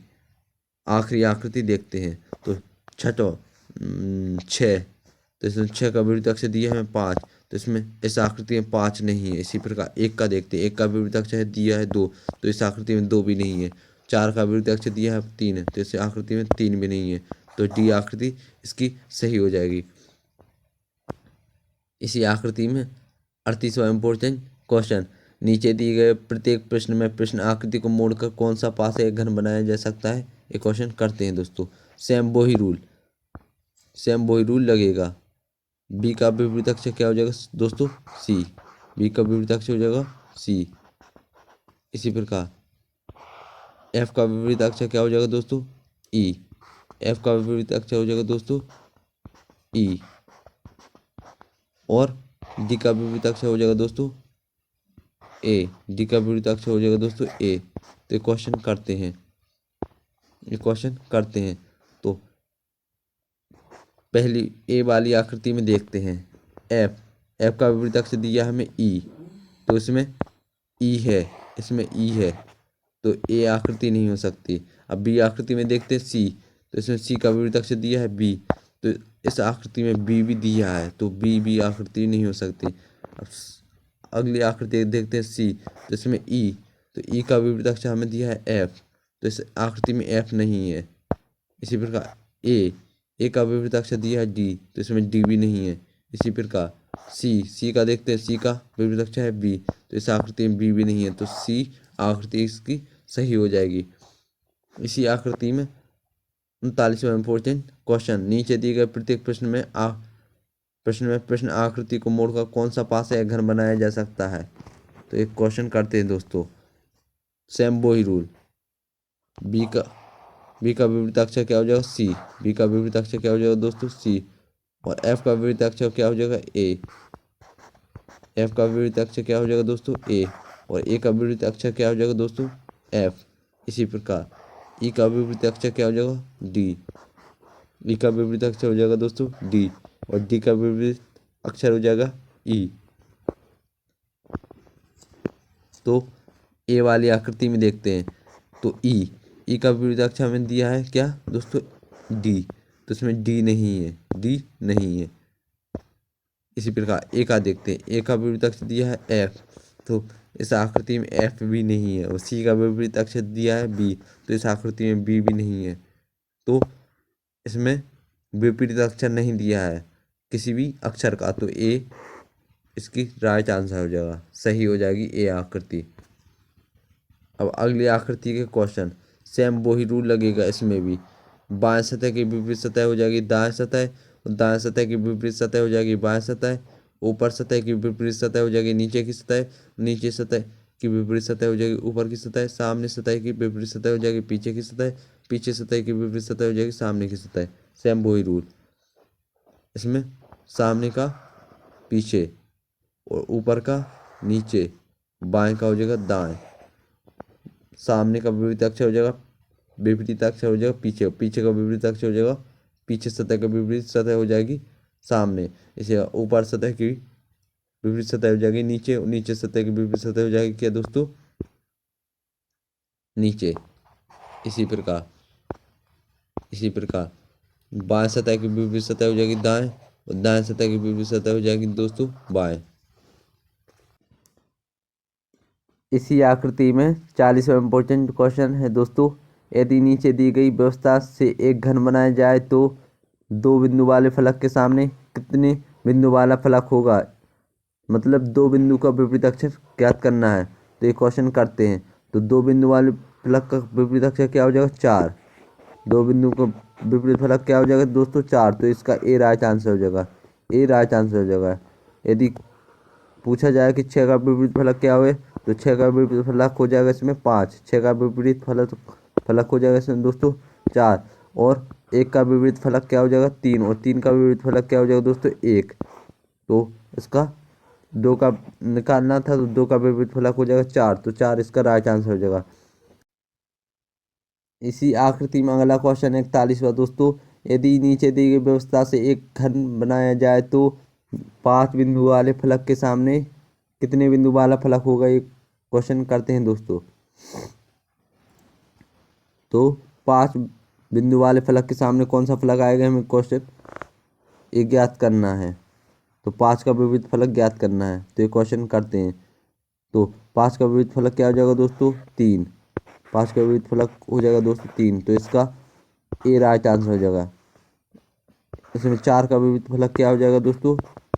आखिरी आकृति देखते हैं। तो छठो 6, तो इसमें 6 का विपरीत अक्षर दिया है हमें 5, तो इसमें इस आकृति में 5 नहीं है। इसी प्रकार 1 का देखते हैं, 1 का विपरीत अक्षर दिया है 2, तो इस आकृति में 2 भी नहीं है। 4 का विपरीत अक्षर दिया है 3, तो इस आकृति में 3 भी नहीं है, तो डी आकृति इसकी सही हो जाएगी। इसी आकृति में 38वां इम्पोर्टेंट क्वेश्चन, नीचे दिए गए प्रत्येक प्रश्न में प्रश्न आकृति को मोड़कर कौन सा पास एक घन बनाया जा सकता है, ये क्वेश्चन करते हैं दोस्तों। सेम वही रूल लगेगा। बी का विपरीत अक्षर क्या हो जाएगा दोस्तों, सी, बी का विपरीत अक्षर हो जाएगा सी। इसी प्रकार एफ का विपरीत अक्षर क्या हो जाएगा दोस्तों, ई, एफ का विपरीत अक्षर हो जाएगा दोस्तों ई, और डी का विपरीत अक्षर हो जाएगा दोस्तों ए, डी का विपरीत अक्षर हो जाएगा दोस्तों ए। तो क्वेश्चन करते हैं, तो पहली ए वाली आकृति में देखते हैं एफ, एफ का विपरीत अक्षर दिया हमें ई, तो इसमें ई है, तो ए आकृति नहीं हो सकती। अब बी आकृति में देखते हैं सी, तो इसमें सी का विपरीत अक्षर दिया है बी, तो इस आकृति में बी भी दिया है, तो बी आकृति नहीं हो सकती। अब अगली आकृति देखते हैं सी, तो इसमें ई, तो ई का विपरीत अक्षर हमें दिया है एफ, तो इस आकृति में एफ नहीं है। इसी प्रकार ए का विपरीत अक्षर दिया है डी, तो इसमें डी भी नहीं है। इसी प्रकार सी का देखते हैं, सी का विपरीत अक्षर है बी, तो इस आकृति में बी भी नहीं है, तो सी आकृति इसकी सही हो जाएगी। इसी आकृति में 39वां इम्पोर्टेंट क्वेश्चन, नीचे दिए गए प्रत्येक प्रश्न में प्रश्न आकृति को मोड़कर कौन सा पास एक घन बनाया जा सकता है, तो एक क्वेश्चन करते हैं दोस्तों। सेम वही रूल, बी का विपरीत अक्षर क्या हो जाएगा सी, बी का विपरीत अक्षर क्या हो जाएगा दोस्तों सी, और एफ का विपरीत अक्षर क्या हो जाएगा ए, एफ का विपरीत अक्षर क्या हो जाएगा दोस्तों ए, और ए का विपरीत अक्षर क्या हो जाएगा दोस्तों एफ। इसी प्रकार ई का विपरीत अक्षर क्या हो जाएगा डी, ई का विपरीत अक्षर हो जाएगा दोस्तों डी, और डी का विपरीत अक्षर हो जाएगा ई। तो ए वाली आकृति में देखते हैं, तो ई का विपरीत अक्षर हमें दिया है क्या दोस्तों डी, तो इसमें डी नहीं है। इसी प्रकार ए का देखते हैं, ए का विपरीत अक्षर दिया है एफ, तो इस आकृति में एफ भी नहीं है, और सी का विपरीत अक्षर दिया है बी, तो इस आकृति में बी भी नहीं है। तो इसमें विपरीत अक्षर नहीं दिया है किसी भी अक्षर का, तो ए इसकी राइट आंसर हो जाएगा, सही हो जाएगी ए आकृति। अब अगली आकृति के क्वेश्चन, सेम वही रूल लगेगा इसमें भी। बाएं सतह की विपरीत सतह हो जाएगी दाएं सतह, और दाएं सतह की विपरीत सतह हो जाएगी बाएं सतह, ऊपर सतह की विपरीत सतह हो जाएगी नीचे की सतह, नीचे सतह की विपरीत सतह हो जाएगी ऊपर की सतह, सामने सतह की विपरीत सतह हो जाएगी पीछे की सतह, पीछे सतह की विपरीत सतह हो जाएगी सामने की सतह। सेम वही रूल, इसमें सामने का पीछे और ऊपर का नीचे, बाएं का हो जाएगा दाएं, सामने का विपरीत अक्षर हो जाएगा पीछे, पीछे का विपरीत अक्षर हो जाएगा पीछे, सतह का विपरीत सतह हो जाएगी सामने। इसे ऊपर सतह की विपरीत सतह हो जाएगी नीचे, नीचे सतह की विपरीत सतह हो जाएगी क्या दोस्तों नीचे। इसी प्रकार बाएं सतह की विपरीत सतह हो जाएगी दाएं, और दाएं सतह की विपरीत सतह हो जाएगी दोस्तों बाएं। इसी आकृति में 40वां इम्पोर्टेंट क्वेश्चन है दोस्तों, यदि नीचे दी गई व्यवस्था से एक घन बनाया जाए तो 2 बिंदु वाले फलक के सामने कितने बिंदु वाला फलक होगा, मतलब 2 बिंदु का विपरीत अक्षर ज्ञात करना है। तो ये क्वेश्चन करते हैं, तो 2 बिंदु वाले फलक का विपरीत अक्षर क्या हो जाएगा 4, 2 बिंदु का विपरीत फलक क्या हो जाएगा दोस्तों 4, तो इसका ए राइट आंसर हो जाएगा। यदि पूछा जाए कि 6 का विपरीत फलक क्या हुए, तो 6 का विपरीत फलक हो जाएगा इसमें 5, 6 का विपरीत फलक हो जाएगा इसमें दोस्तों 4, और 1 का विपरीत फलक क्या हो जाएगा 3, और 3 का विपरीत फलक क्या हो जाएगा दोस्तों 1। तो इसका 2 का निकालना था, तो 2 का विपरीत फलक हो जाएगा 4, तो 4 इसका राइट आंसर हो जाएगा। इसी आकृति में अगला क्वेश्चन 41वां दोस्तों, यदि नीचे दी गई व्यवस्था से एक घन बनाया जाए तो 5 बिंदु वाले फलक के सामने कितने बिंदु वाला फलक होगा, ये क्वेश्चन करते हैं दोस्तों। तो 5 बिंदु वाले फलक के सामने कौन सा फलक आएगा, हमें क्वेश्चन ये ज्ञात करना है। तो 5 का विपरीत फलक ज्ञात करना है, तो ये क्वेश्चन करते हैं। तो 5 का विपरीत फलक क्या हो जाएगा दोस्तों, 3। 5 का विपरीत फलक हो जाएगा दोस्तों 3, तो इसका ए राइट आंसर हो जाएगा। इसमें 4 का विपरीत फलक क्या हो जाएगा दोस्तों,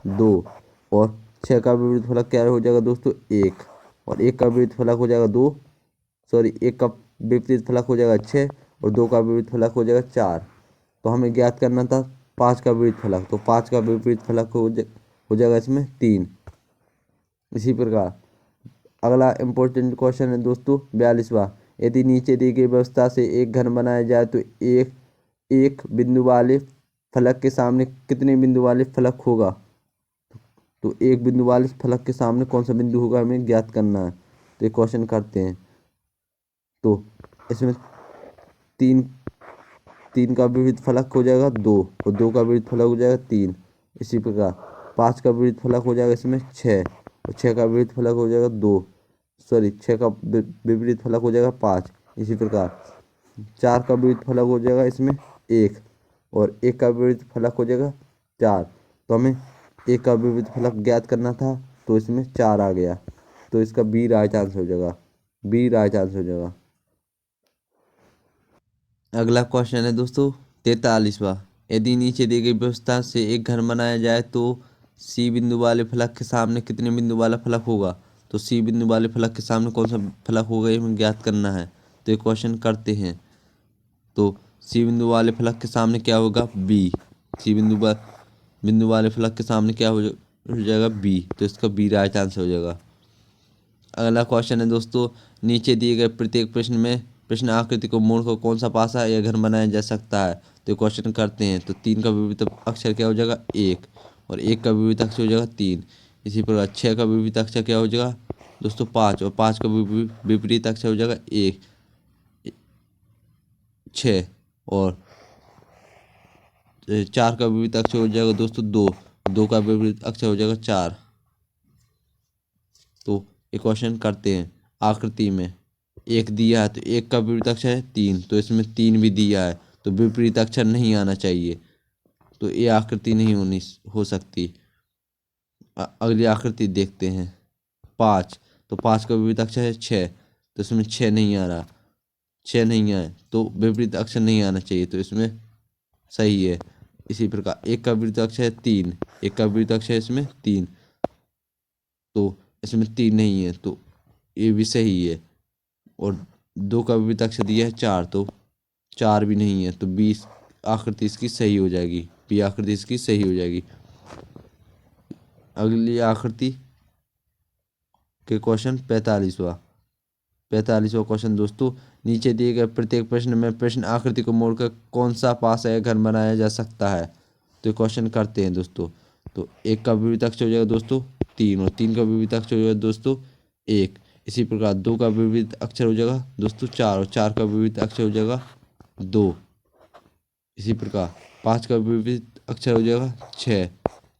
2। और 6 का विपरीत फलक क्या हो जाएगा दोस्तों, 1। और 1 का विपरीत फलक हो जाएगा 2, सॉरी 1 का विपरीत फलक हो जाएगा 6, और 2 का विपरीत फलक हो जाएगा 4। तो हमें ज्ञात करना था 5 का विपरीत फलक, तो 5 का विपरीत फलक हो जाएगा इसमें 3। इसी प्रकार अगला इम्पोर्टेंट क्वेश्चन है दोस्तों 42वां। यदि नीचे दी गई व्यवस्था से एक घन बनाया जाए तो एक एक बिंदु वाले फलक के सामने कितने बिंदु वाले फलक होगा। तो एक बिंदु वाले फलक के सामने कौन सा बिंदु होगा, हमें ज्ञात करना है। तो ये क्वेश्चन करते हैं। तो इसमें तीन तीन का विपरीत फलक हो जाएगा 2, और 2 का विपरीत फलक हो जाएगा 3। इसी प्रकार 5 का विपरीत फलक हो जाएगा इसमें 6, और 6 का विपरीत फलक हो जाएगा 2, सॉरी 6 का विपरीत फलक हो जाएगा 5। इसी प्रकार 4 का विपरीत फलक हो जाएगा इसमें 1, और 1 का विपरीत फलक हो जाएगा 4। तो हमें 1 का विपरीत फलक ज्ञात करना था, तो इसमें 4 आ गया, तो इसका बी राइट आंसर हो जाएगा। बी राइट आंसर हो जाएगा। अगला क्वेश्चन है दोस्तों 43वां। यदि नीचे दी गई व्यवस्था से एक घर बनाया जाए तो सी बिंदु वाले फलक के सामने कितने बिंदु वाला फलक होगा। तो सी बिंदु वाले फलक के सामने कौन सा फलक होगा, ये हमें ज्ञात करना है। तो ये क्वेश्चन करते हैं। तो सी बिंदु वाले फलक के सामने क्या होगा, बी। सी बिंदु वाले फलक के सामने क्या हो जाएगा, बी। तो इसका बी राइट आंसर हो जाएगा। अगला क्वेश्चन है दोस्तों, नीचे दिए गए प्रत्येक प्रश्न में प्रश्न आकृति को मोड़कर कौन सा पासा या घर बनाया जा सकता है। तो क्वेश्चन करते हैं। तो 3 का विपरीत अक्षर क्या हो जाएगा, 1। और 1 का विपरीत अक्षर हो जाएगा 3। इसी प्रकार 6 का विपरीत अक्षर क्या हो जाएगा दोस्तों, 5। और 5 का विपरीत अक्षर हो जाएगा 1, 6। और 4 का विपरीत अक्षर हो जाएगा दोस्तों 2। 2 का विपरीत अक्षर हो जाएगा 4। तो ये क्वेश्चन करते हैं। आकृति में 1 दिया है, तो 1 का विपरीत अक्षर है 3, तो इसमें 3 भी दिया है, तो विपरीत अक्षर नहीं आना चाहिए, तो ये आकृति नहीं हो सकती। अगली आकृति देखते हैं 5। तो 5 का विपरीत अक्षर है 6, तो इसमें 6 नहीं आ रहा, 6 नहीं आए, तो विपरीत अक्षर नहीं आना चाहिए, तो इसमें सही है। इसी प्रकार 1 का विपरीत अक्षर है 3, 1 का विपरीत अक्षर है इसमें 3, तो इसमें 3 नहीं है, तो ये भी सही है। और 2 का विपरीत अक्षर दिया है 4, तो 4 भी नहीं है, तो 20 आकृति इसकी सही हो जाएगी। बी आकृति इसकी सही हो जाएगी। अगली आकृति के क्वेश्चन 45वां क्वेश्चन दोस्तों, नीचे दिए गए प्रत्येक प्रश्न में प्रश्न आकृति को मोड़कर कौन सा पासा या घर बनाया जा सकता है। तो क्वेश्चन करते हैं दोस्तों। तो 1 का विपरीत अक्षर हो जाएगा दोस्तों 3, और 3 का विपरीत अक्षर हो जाएगा दोस्तों 1। इसी प्रकार 2 का विपरीत अक्षर हो जाएगा दोस्तों 4, और 4 का विपरीत अक्षर हो जाएगा 2। इसी प्रकार 5 का विपरीत अक्षर हो जाएगा 6,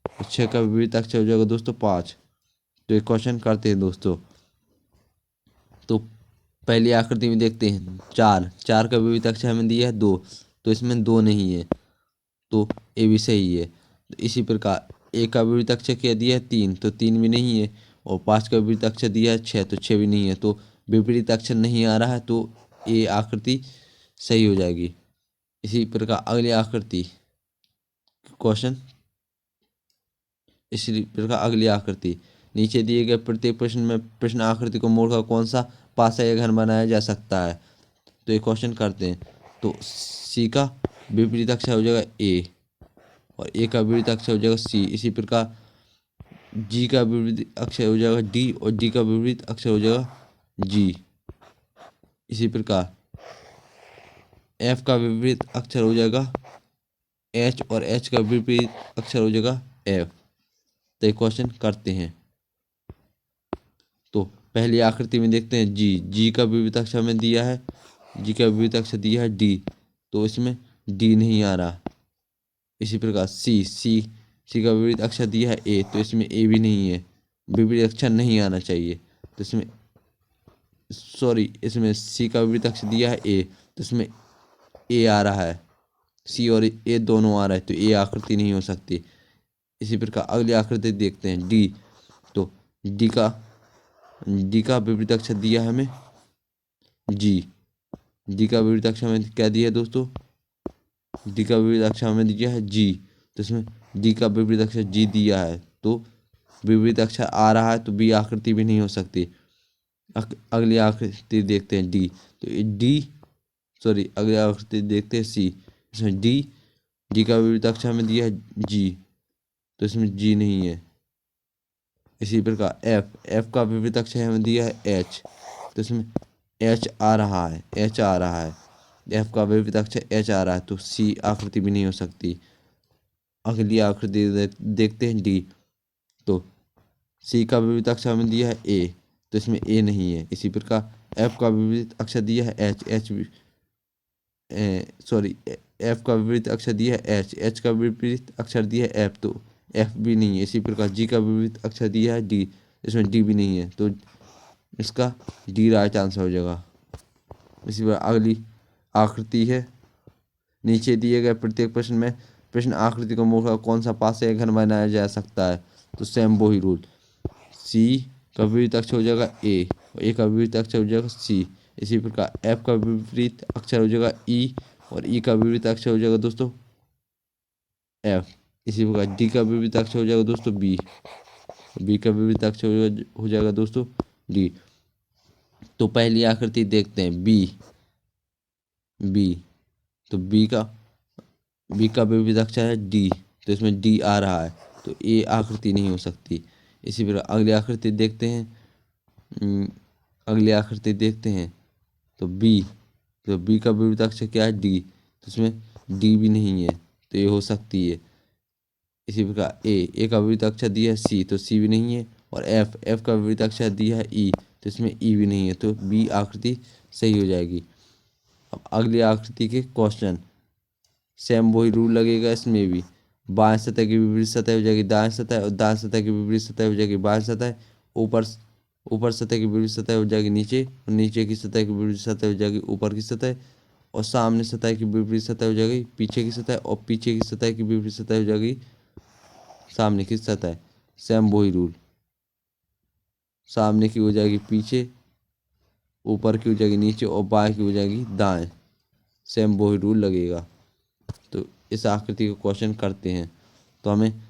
और 6 का विपरीत अक्षर हो जाएगा दोस्तों 5। तो ये क्वेश्चन करते हैं दोस्तों। तो पहली आकृति में देखते हैं 4 का विपरीत अक्षर हमें दिया है 2, तो इसमें 2 नहीं है, तो ये भी सही है। तो इसी प्रकार 1 का विपरीत अक्षर क्या दिया है 3, तो 3 भी नहीं है। और 5 का विपरीत अक्षर दिया है 6, तो 6 भी नहीं है, तो विपरीत अक्षर नहीं आ रहा है, तो ये आकृति सही हो जाएगी। इसी प्रकार अगली आकृति क्वेश्चन, इसी प्रकार अगली आकृति, नीचे दिए गए प्रत्येक प्रश्न में प्रश्न आकृति को मोड़कर कौन सा पासा या घन बनाया जा सकता है। तो ये क्वेश्चन करते हैं। तो सी का विपरीत अक्षर हो जाएगा ए, और ए का विपरीत अक्षर हो जाएगा सी। इसी प्रकार जी का विपरीत अक्षर हो जाएगा डी, और डी का विपरीत अक्षर हो जाएगा जी। इसी प्रकार एफ का विपरीत अक्षर हो जाएगा एच, और एच का विपरीत अक्षर हो जाएगा एफ। तो ये क्वेश्चन करते हैं। तो पहली आकृति में देखते हैं जी का विपरीत अक्षर हमें दिया है, जी का विपरीत अक्षर दिया है डी, तो इसमें डी नहीं आ रहा, इसी प्रकार सी सी सी का विपरीत अक्षर दिया है ए, तो इसमें ए भी नहीं है, विपरीत अक्षर नहीं आना चाहिए। तो इसमें सॉरी, इसमें सी का विपरीत अक्षर दिया है ए, तो इसमें ए आ रहा है, सी और ए दोनों आ रहा है, तो ए आकृति नहीं हो सकती। इसी प्रकार अगली आकृति देखते हैं डी। तो डी का विपरीत अक्षर दिया है हमें जी। डी का विपरीत अक्षर हमें क्या दिया है दोस्तों? डी का विपरीत अक्षर हमें दिया है जी, तो इसमें डी का विपरीत अक्षर जी दिया है, तो विपरीत अक्षर आ रहा है, तो बी आकृति भी नहीं हो सकती। अगली आकृति देखते हैं डी। तो डी सॉरी अगली आकृति देखते हैं सी। इसमें डी का विपरीत अक्षर हमें दिया है जी, तो इसमें जी नहीं है। इसी प्रकार एफ का विपरीत अक्षर हमें दिया है एच, तो इसमें एच आ रहा है, एच आ रहा है, एफ का विपरीत अक्षर एच आ रहा है, तो सी आकृति भी नहीं हो सकती। अगली आकृति देखते हैं डी। तो सी का विपरीत अक्षर हमें दिया है ए, तो इसमें ए नहीं है। इसी प्रकार एफ का विपरीत अक्षर दिया है एच सॉरी एफ का विपरीत अक्षर दिया है एच का विपरीत अक्षर दिया है एफ, तो एफ भी नहीं है। इसी प्रकार जी का विपरीत अक्षर दिया है डी, इसमें डी भी नहीं है, तो इसका डी राइट आंसर हो जाएगा। इसी प्रकार अगली आकृति है, नीचे दिए गए प्रत्येक प्रश्न में प्रश्न आकृति को मोड़कर कौन सा पास या घन बनाया जा सकता है? तो सेम वही रूल, सी का विपरीत अक्षर हो जाएगा ए, और ए का विपरीत अक्षर हो जाएगा सी। इसी प्रकार एफ का विपरीत अक्षर हो जाएगा ई, और ई का विपरीत अक्षर हो जाएगा दोस्तों एफ। इसी प्रकार डी का विपरीत अक्षर हो जाएगा दोस्तों बी, बी का विपरीत अक्षर हो जाएगा दोस्तों डी। तो पहली आकृति देखते हैं बी। बी तो बी का विपरीत अक्षर है डी, तो इसमें डी आ रहा है, तो ए आकृति नहीं हो सकती। इसी प्रकार अगली आकृति देखते हैं। अगली आकृति देखते हैं तो बी का विपरीत अक्षर क्या है डी, तो इसमें डी भी नहीं है, तो ये हो सकती है। इसी प्रकार ए का विपरीत अक्षर दिया है सी, तो सी भी नहीं है, और एफ का विपरीत अक्षर दिया है ई, तो इसमें ई भी नहीं है, तो बी आकृति सही हो जाएगी। अब अगली आकृति के क्वेश्चन, सेम वही रूल लगेगा इसमें भी, बाएं सतह की विपरीत सतह हो जाएगी दाएं सतह, और दाएं सतह की विपरीत सतह हो जाएगी बाएं सतह, ऊपर सतह की विपरीत सतह हो जाएगी नीचे, और नीचे की सतह की विपरीत सतह हो जाएगी ऊपर की सतह, और सामने सतह की विपरीत सतह हो जाएगी पीछे की सतह, और पीछे की सतह की विपरीत सतह हो जाएगी सामने की सतह। सेम वही रूल, सामने की हो जाएगी पीछे, ऊपर की हो जाएगी नीचे, और बाएं की हो जाएगी दाएं। सेम वही रूल लगेगा। तो इस आकृति को क्वेश्चन करते हैं। तो हमें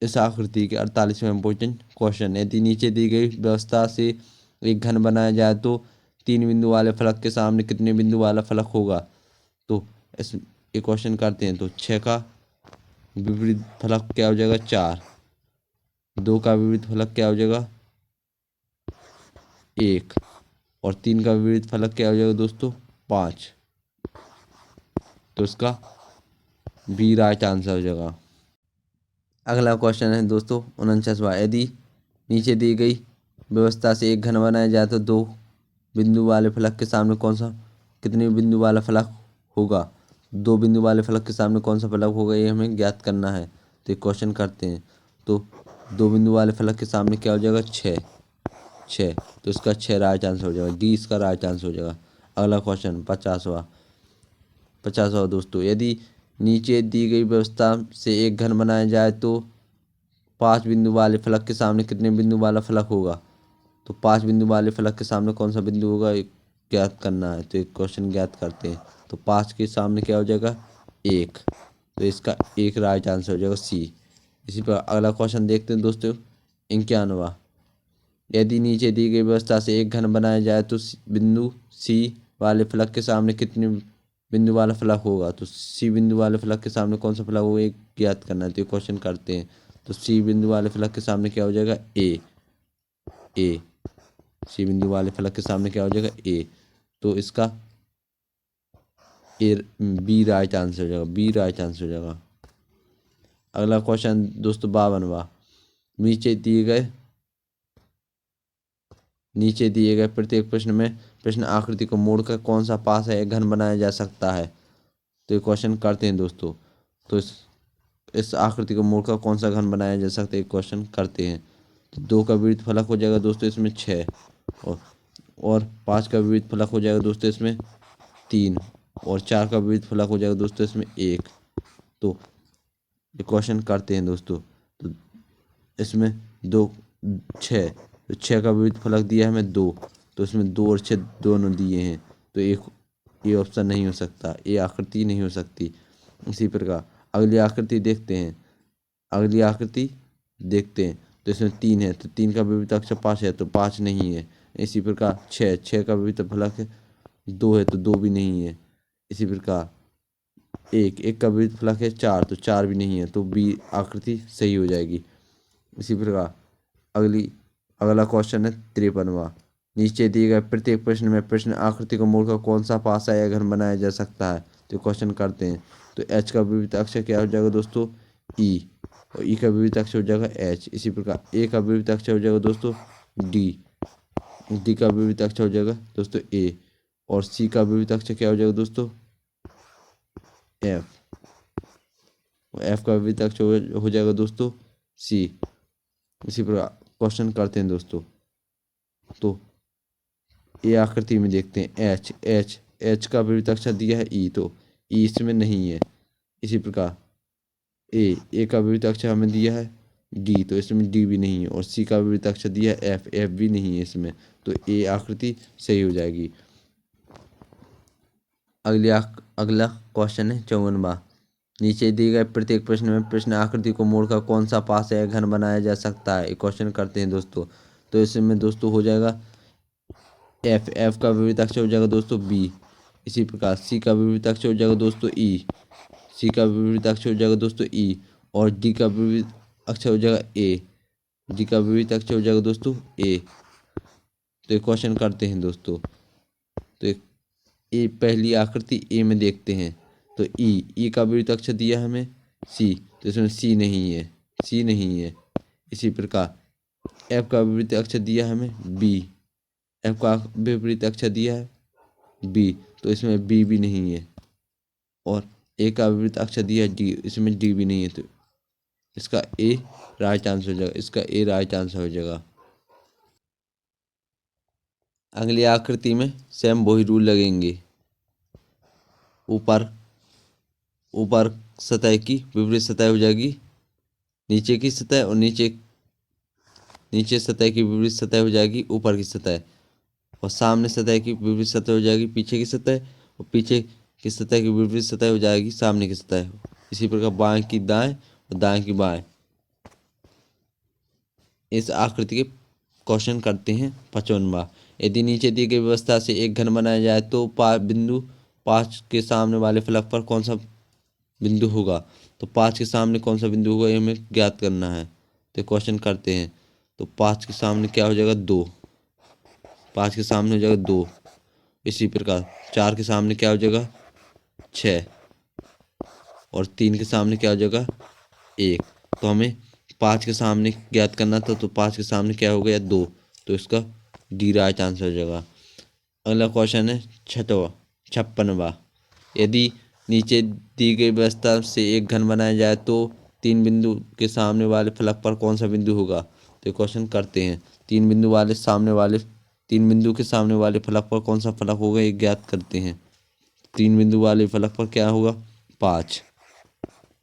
इस आकृति के 48वें इम्पोर्टेंट क्वेश्चन, यदि नीचे दी गई व्यवस्था से एक घन बनाया जाए तो 3 बिंदु वाले फलक के सामने कितने बिंदु वाला फलक होगा? तो इस एक क्वेश्चन करते हैं। तो 6 का विपरीत फलक क्या हो जाएगा? 4। 2 का विपरीत फलक क्या हो जाएगा? 1। और 3 का विपरीत फलक क्या हो जाएगा दोस्तों? 5। तो इसका बी राइट आंसर हो जाएगा। अगला क्वेश्चन है दोस्तों 49वां, यदि नीचे दी गई व्यवस्था से एक घन बनाया जाए तो 2 बिंदु वाले फलक के सामने कितने बिंदु वाला फलक होगा? 2 बिंदु वाले फलक के सामने कौन सा फलक होगा, ये हमें ज्ञात करना है। तो एक क्वेश्चन करते हैं। तो 2 बिंदु वाले फलक के सामने क्या हो जाएगा? 6। तो इसका 6 राइट आंसर हो जाएगा, डी इसका राइट आंसर हो जाएगा। अगला क्वेश्चन 50वां दोस्तों, यदि नीचे दी गई व्यवस्था से एक घन बनाया जाए तो 5 बिंदु वाले फलक के सामने कितने बिंदु वाला फलक होगा? तो 5 बिंदु वाले फलक के सामने कौन सा बिंदु होगा, ये ज्ञात करना है। तो एक क्वेश्चन ज्ञात करते हैं। तो 5 के सामने क्या हो जाएगा? 1। तो इसका 1 राइट आंसर हो जाएगा सी। इसी पर अगला क्वेश्चन देखते हैं दोस्तों 51वां, यदि नीचे दी गई व्यवस्था से एक घन बनाया जाए तो बिंदु सी वाले फलक के सामने कितने बिंदु वाला फलक होगा? तो सी बिंदु वाले फलक के सामने कौन सा फलक होगा, एक ज्ञात करना है। तो क्वेश्चन करते हैं। तो सी बिंदु वाले फलक के सामने क्या हो जाएगा? ए। सी बिंदु वाले फलक के सामने क्या हो जाएगा? ए। तो इसका ए बी राइट आंसर हो जाएगा, बी राइट आंसर हो जाएगा। अगला क्वेश्चन दोस्तों 52वां, नीचे दिए गए प्रत्येक प्रश्न में प्रश्न आकृति को मोड़कर कौन सा पास है एक घन बनाया जा सकता है? तो ये क्वेश्चन करते हैं दोस्तों। तो इस आकृति को मोड़कर कौन सा घन बनाया जा सकता है, एक क्वेश्चन करते हैं। तो 2 का विपरीत फलक हो जाएगा दोस्तों इसमें 6, और 5 का विपरीत फलक हो जाएगा दोस्तों इसमें 3, और 4 का विपरीत फलक हो जाएगा दोस्तों इसमें 1। तो ये क्वेश्चन करते हैं दोस्तों। तो इसमें 2 6, तो 6 का विपरीत फलक दिया है हमें 2, तो इसमें 2 और 6 दोनों दिए हैं, तो एक ये ऑप्शन नहीं हो सकता, ये आकृति नहीं हो सकती। इसी प्रकार अगली आकृति देखते हैं। तो इसमें 3 है, तो 3 का विपरीत अक्षर 5 है, तो 5 नहीं है। इसी प्रकार 6 का विपरीत फलक 2 है, तो 2 भी नहीं है। इसी प्रकार 1 का विपरीत फलक है 4, तो 4 भी नहीं है, तो बी आकृति सही हो जाएगी। इसी प्रकार अगला क्वेश्चन है 53वां। नीचे दिए गए प्रत्येक प्रश्न में प्रश्न आकृति को मोड़कर कौन सा पासा या घन बनाया जा सकता है, तो क्वेश्चन करते हैं। तो एच का विपरीत अक्षर क्या हो जाएगा दोस्तों, ई, और ई का विपरीत अक्षर हो जाएगा एच। इसी प्रकार ए का विपरीत अक्षर हो जाएगा दोस्तों डी, डी का विपरीत अक्षर हो जाएगा दोस्तों ए, और सी का विपरीत अक्षर क्या हो जाएगा दोस्तों एफ, एफ का विपरीत अक्षर हो जाएगा दोस्तों सी। इसी प्रकार क्वेश्चन करते हैं दोस्तों। तो ये आकृति में देखते हैं एच का विपरीत अक्षर दिया है ई, तो ई इसमें नहीं है। इसी प्रकार ए का विपरीत अक्षर हमें दिया है डी, तो इसमें डी भी नहीं है, और सी का विपरीत अक्षर दिया है एफ भी नहीं है इसमें, तो ए आकृति सही हो जाएगी। अगला क्वेश्चन है 54वां। नीचे दिए गए प्रत्येक प्रश्न में प्रश्न आकृति को मोड़कर कौन सा पास या घन बनाया जा सकता है, एक क्वेश्चन करते हैं दोस्तों। तो इसमें दोस्तों हो जाएगा एफ का विपरीत अक्षर हो जाएगा दोस्तों बी। इसी प्रकार सी का विपरीत अक्षर हो जाएगा दोस्तों ई, सी का विपरीत अक्षर हो जाएगा दोस्तों ई, और डी का विपरीत अक्षर हो जाएगा ए, डी का विपरीत अक्षर हो जाएगा दोस्तों ए। तो एक क्वेश्चन करते हैं दोस्तों। तो ए पहली आकृति ए में देखते हैं। तो ई का विपरीत अक्षर दिया हमें सी, तो इसमें सी नहीं है। इसी प्रकार एफ का विपरीत अक्षर दिया हमें बी, एफ का विपरीत अक्षर दिया है बी, तो इसमें बी भी नहीं है। और ए का विपरीत अक्षर दिया है डी, इसमें डी भी नहीं है, तो इसका ए राइट आंसर हो जाएगा। अगली आकृति में सेम वही रूल लगेंगे। ऊपर सतह की विपरीत सतह हो जाएगी नीचे की सतह, और नीचे सतह की विपरीत सतह हो जाएगी ऊपर की सतह, और सामने सतह की विपरीत सतह हो जाएगी पीछे की सतह, और पीछे की सतह की विपरीत सतह हो जाएगी सामने की सतह। इसी प्रकार बाएं की दाएं और दाएं की बाएं। इस आकृति के क्वेश्चन करते हैं 55वां। यदि नीचे दी गई व्यवस्था से एक घन बनाया जाए तो बिंदु 5 के सामने वाले फलक पर कौन सा बिंदु होगा। तो 5 के सामने कौन सा बिंदु होगा ये हमें ज्ञात करना है। तो क्वेश्चन करते हैं। तो 5 के सामने क्या हो जाएगा 2, 5 के सामने हो जाएगा 2। इसी प्रकार 4 के सामने क्या हो जाएगा 6, और 3 के सामने क्या हो जाएगा 1। तो हमें 5 के सामने ज्ञात करना था, तो 5 के सामने क्या हो गया 2, तो इसका डी राइट आंसर हो जाएगा। अगला क्वेश्चन है 56वां। यदि नीचे दी गई व्यवस्था से एक घन बनाया जाए तो 3 बिंदु के सामने वाले फलक पर कौन सा बिंदु होगा। तो क्वेश्चन करते हैं। 3 बिंदु के सामने वाले फलक पर कौन सा फलक होगा ये ज्ञात करते हैं। 3 बिंदु वाले फलक पर क्या होगा 5,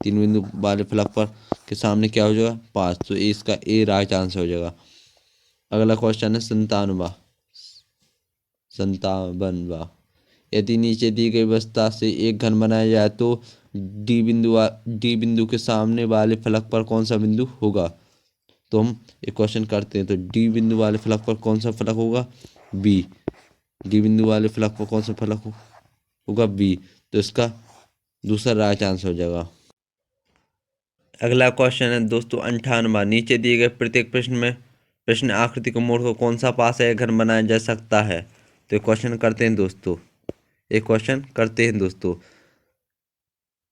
3 बिंदु वाले फलक पर के सामने क्या हो जाएगा 5, तो इसका ए राइट आंसर हो जाएगा। अगला क्वेश्चन है 57वां। यदि नीचे दी गई व्यवस्था से एक घन बनाया जाए तो डी बिंदु के सामने वाले फलक पर कौन सा बिंदु होगा। तो हम एक क्वेश्चन करते हैं। तो डी बिंदु वाले फलक पर कौन सा फलक होगा बी, डी बिंदु वाले फलक पर कौन सा फलक होगा बी, तो इसका दूसरा राइट आंसर हो जाएगा। अगला क्वेश्चन है दोस्तों 58वां। नीचे दिए गए प्रत्येक प्रश्न आकृति को मोड़कर कौन सा पास या घन बनाया जा सकता है। तो एक क्वेश्चन करते हैं दोस्तों।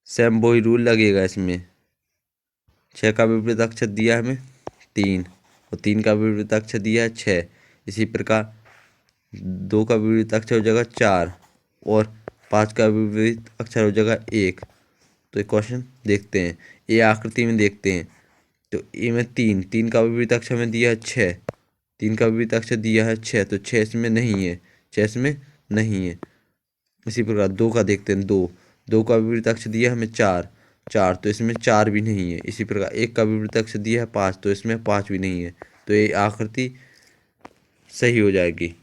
सेम वही रूल लगेगा इसमें। 6 का विपरीत अक्षर दिया है हमें 3, और 3 का विपरीत अक्षर दिया है 6। इसी प्रकार 2 का विपरीत अक्षर हो जाएगा 4, और 5 का विपरीत अक्षर हो जाएगा 1। तो एक क्वेश्चन देखते हैं, ये आकृति में देखते हैं। तो ए में 3, 3 का विपरीत अक्षर में दिया है 6, 3 का विपरीत अक्षर दिया है 6, तो 6 इसमें नहीं है, 6 इसमें नहीं है। इसी प्रकार 2 का देखते हैं, 2, 2 का विपरीत अक्षर दिया है हमें 4, 4, तो इसमें 4 भी नहीं है। इसी प्रकार 1 का विपरीत अक्षर दिया है 5, तो इसमें 5 भी नहीं है। तो ये आकृति सही हो जाएगी,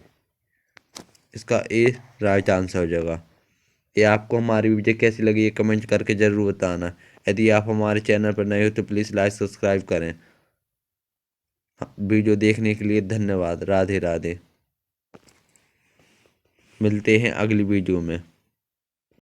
इसका ए राइट आंसर हो जाएगा। ये आपको हमारी वीडियो कैसी लगी ये कमेंट करके ज़रूर बताना। यदि आप हमारे चैनल पर नए हो तो प्लीज़ लाइक सब्सक्राइब करें। वीडियो देखने के लिए धन्यवाद। राधे राधे। मिलते हैं अगली वीडियो में।